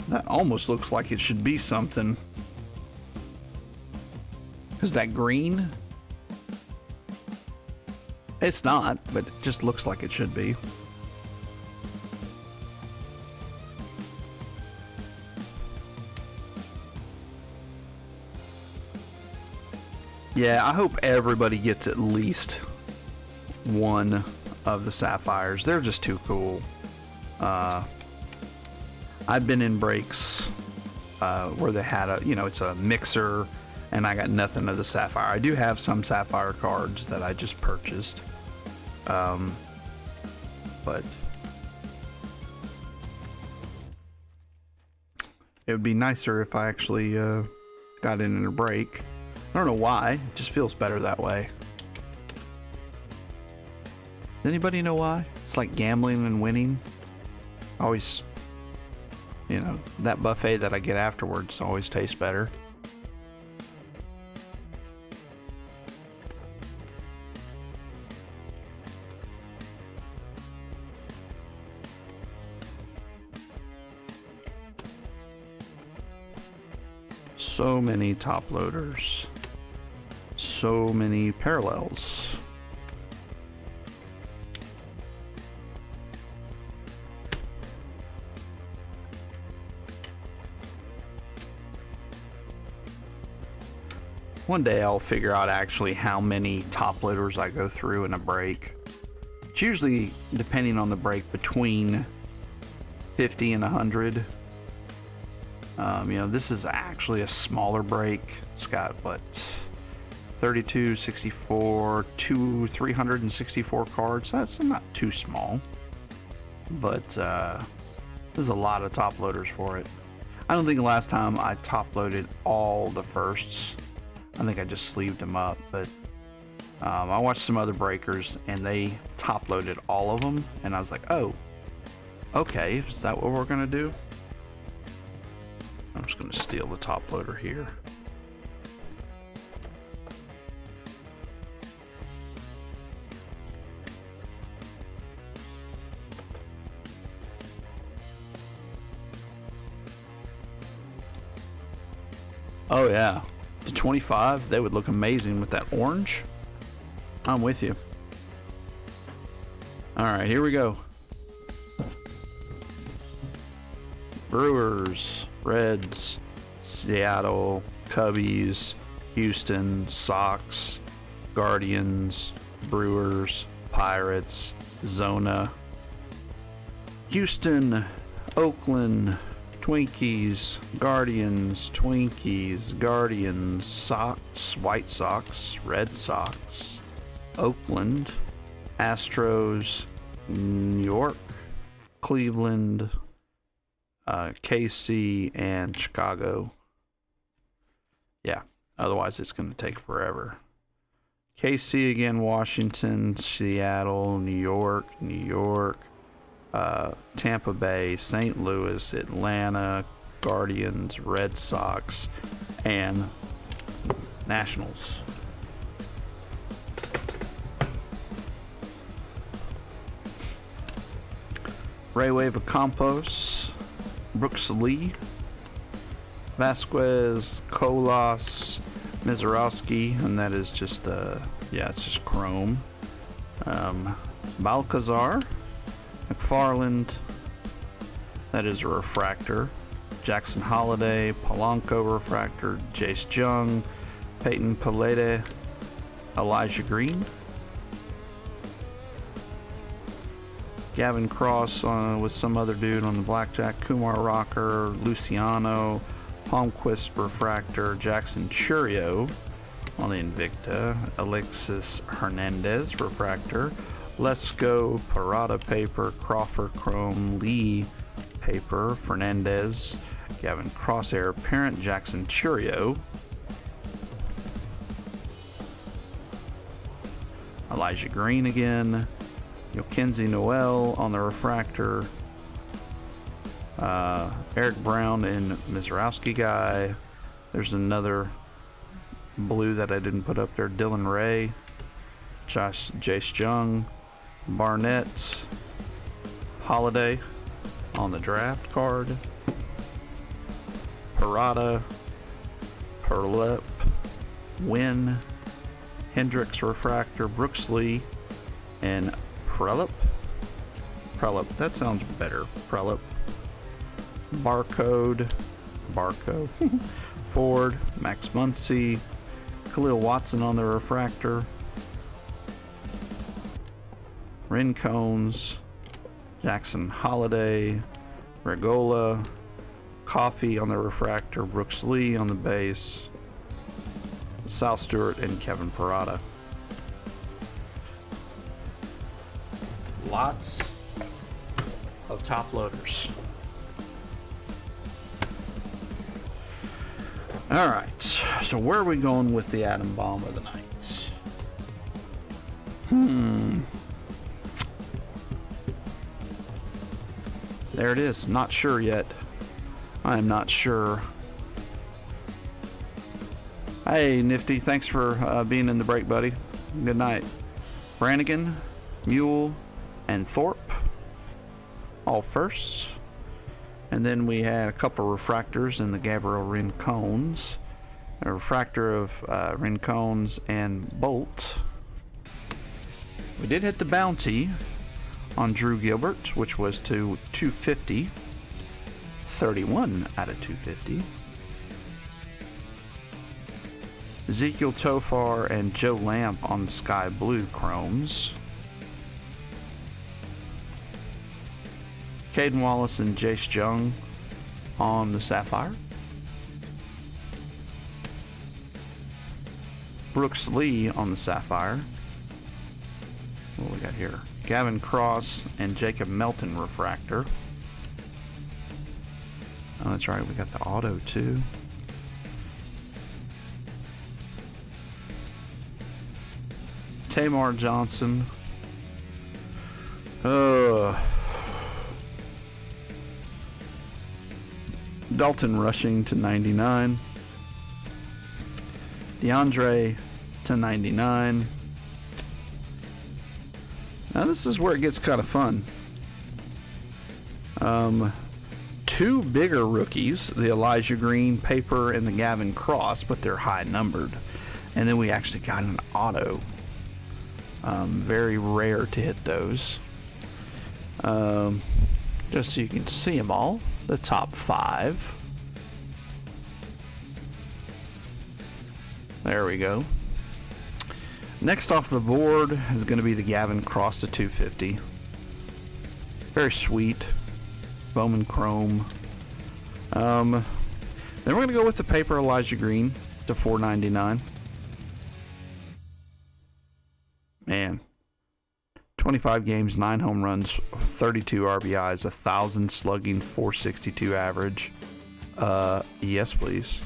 That almost looks like it should be something. Is that green? It's not, but it just looks like it should be. Yeah, I hope everybody gets at least one of the Sapphires. They're just too cool. I've been in breaks where they had it's a mixer And I got nothing of the Sapphire. I do have some Sapphire cards that I just purchased. But it would be nicer if I actually got it in a break. I don't know why. It just feels better that way. Does anybody know why? It's like gambling and winning. Always, you know, that buffet that I get afterwards always tastes better. So many top loaders. So many parallels. One day I'll figure out actually how many top loaders I go through in a break. It's usually, depending on the break, between 50 and 100. You know, this is actually a smaller break. It's got, what, 32, 64, 364 cards. That's not too small. But there's a lot of top loaders for it. I don't think the last time I top loaded all the firsts. I think I just sleeved them up, but I watched some other breakers and they top loaded all of them, and I was like, oh, okay, is that what we're gonna do? I'm just gonna steal the top loader here. Oh yeah. The 25, they would look amazing with that orange. I'm with you. All right, here we go. Brewers, Reds, Seattle, Cubbies, Houston, Sox, Guardians, Brewers, Pirates, Zona, Houston, Oakland, Twinkies, Guardians, Twinkies, Guardians, Sox, White Sox, Red Sox, Oakland, Astros, New York, Cleveland, KC, and Chicago. Yeah, otherwise it's going to take forever. KC again, Washington, Seattle, New York, Tampa Bay, St. Louis, Atlanta, Guardians, Red Sox, and Nationals. Ray Wave of Campos, Brooks Lee, Vasquez, Colas, Mizorowski, and that is just it's just chrome. Balcazar, McFarland, that is a refractor. Jackson Holiday, Polanco refractor, Jace Jung, Peyton Palete, Elijah Green, Gavin Cross with some other dude on the blackjack, Kumar Rocker, Luciano, Palmquist refractor, Jackson Churio on the Invicta, Alexis Hernandez refractor, Let's Go, Parada paper, Crawford chrome, Lee paper, Fernandez, Gavin Crosshair parent, Jackson Churio, Elijah Green again, Yokenzie Noel on the refractor, Eric Brown and Mizorowski guy. There's another blue that I didn't put up there, Dylan Ray, Jace Jung, Barnett, Holiday on the draft card, Parada, Perlep, Wynn, Hendricks refractor, Brooks Lee, and Prelep, that sounds better, Prelep, Barcode, Ford, Max Muncy, Khalil Watson on the refractor, Rincones, Jackson Holiday, Regola, Coffee on the refractor, Brooks Lee on the base, Sal Stewart and Kevin Parada. Lots of top loaders. All right, so where are we going with the Atom Bomb of the night? There it is. Not sure yet. I am not sure. Hey, Nifty. Thanks for being in the break, buddy. Good night. Brannigan, Mule, and Thorpe. All firsts. And then we had a couple refractors in the Gabriel Rincones. A refractor of Rincones and Bolt. We did hit the bounty on Drew Gilbert, which was to 250. 31 out of 250. Ezekiel Tofar and Joe Lamp on the Sky Blue Chromes. Caden Wallace and Jace Jung on the Sapphire. Brooks Lee on the Sapphire. What do we got here? Gavin Cross and Jacob Melton refractor. Oh, that's right. We got the auto too. Tamar Johnson. Dalton Rushing to 99. DeAndre to 99. Now this is where it gets kind of fun. Two bigger rookies, the Elijah Green paper and the Gavin Cross, but they're high numbered. And then we actually got an auto. Very rare to hit those. Just so you can see them all. The top 5. There we go. Next off the board is going to be the Gavin Cross to 250. Very sweet. Bowman Chrome. Then we're going to go with the paper Elijah Green to 499. Man. 25 games, 9 home runs, 32 RBIs, 1,000 slugging, 462 average. Yes, please.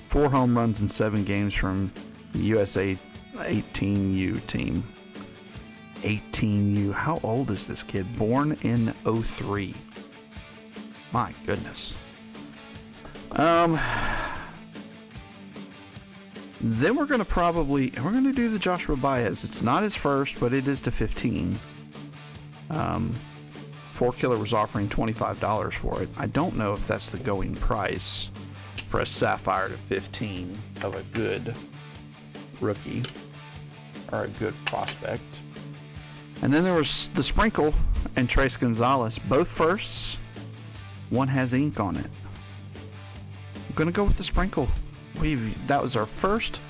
4 home runs in 7 games from the USA 18U team. 18U. How old is this kid? Born in 03. My goodness. Then we're going to do the Joshua Baez. It's not his first, but it is to 15. 4Killer was offering $25 for it. I don't know if that's the going price for a Sapphire to 15 of a good rookie or a good prospect. And then there was the Sprinkle and Trace Gonzalez, both firsts. One has ink on it. I'm going to go with the Sprinkle. That was our first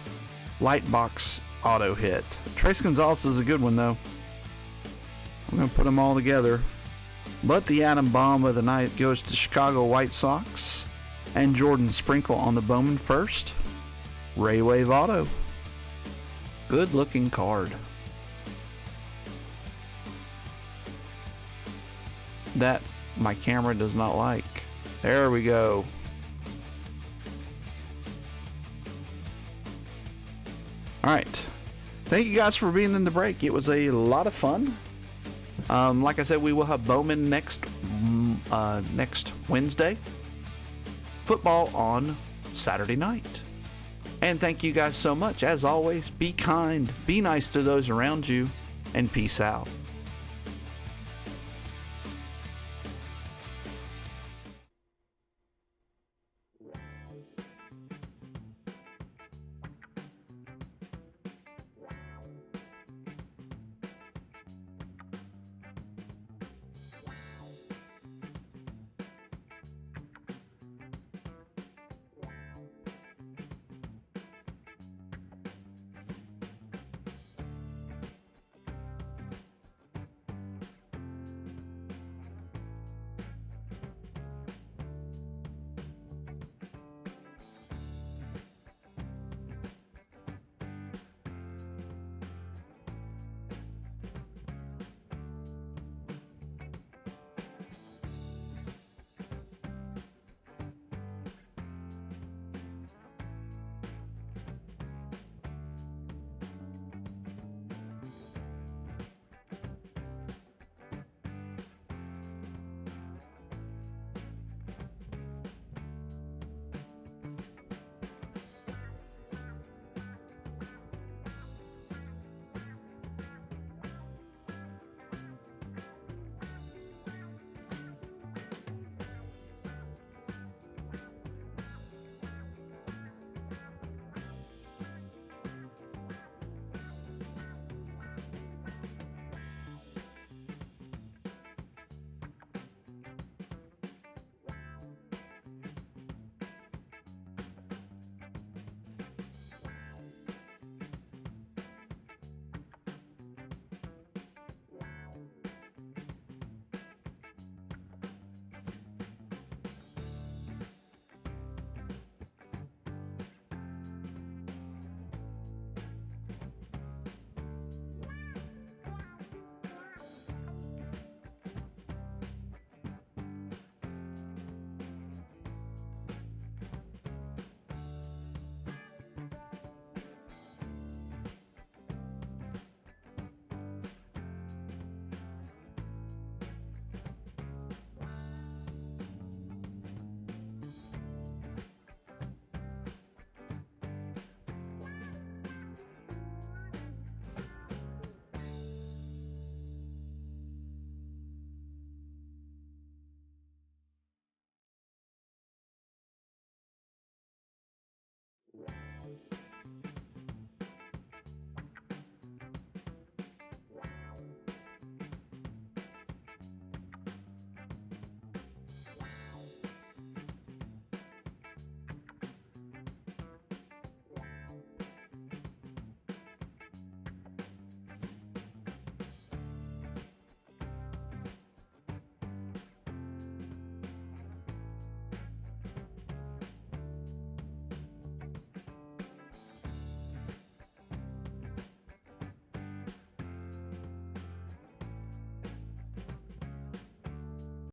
light box auto hit. Trace Gonzalez is a good one, though. I'm going to put them all together. But the Atom Bomb of the night goes to Chicago White Sox and Jordan Sprinkle on the Bowman first. Ray Wave auto. Good looking card. That my camera does not like. There we go. Alright, thank you guys for being in the break. It was a lot of fun. Like I said, we will have Bowman next Wednesday. Football on Saturday night. And thank you guys so much. As always, be kind, be nice to those around you, and peace out.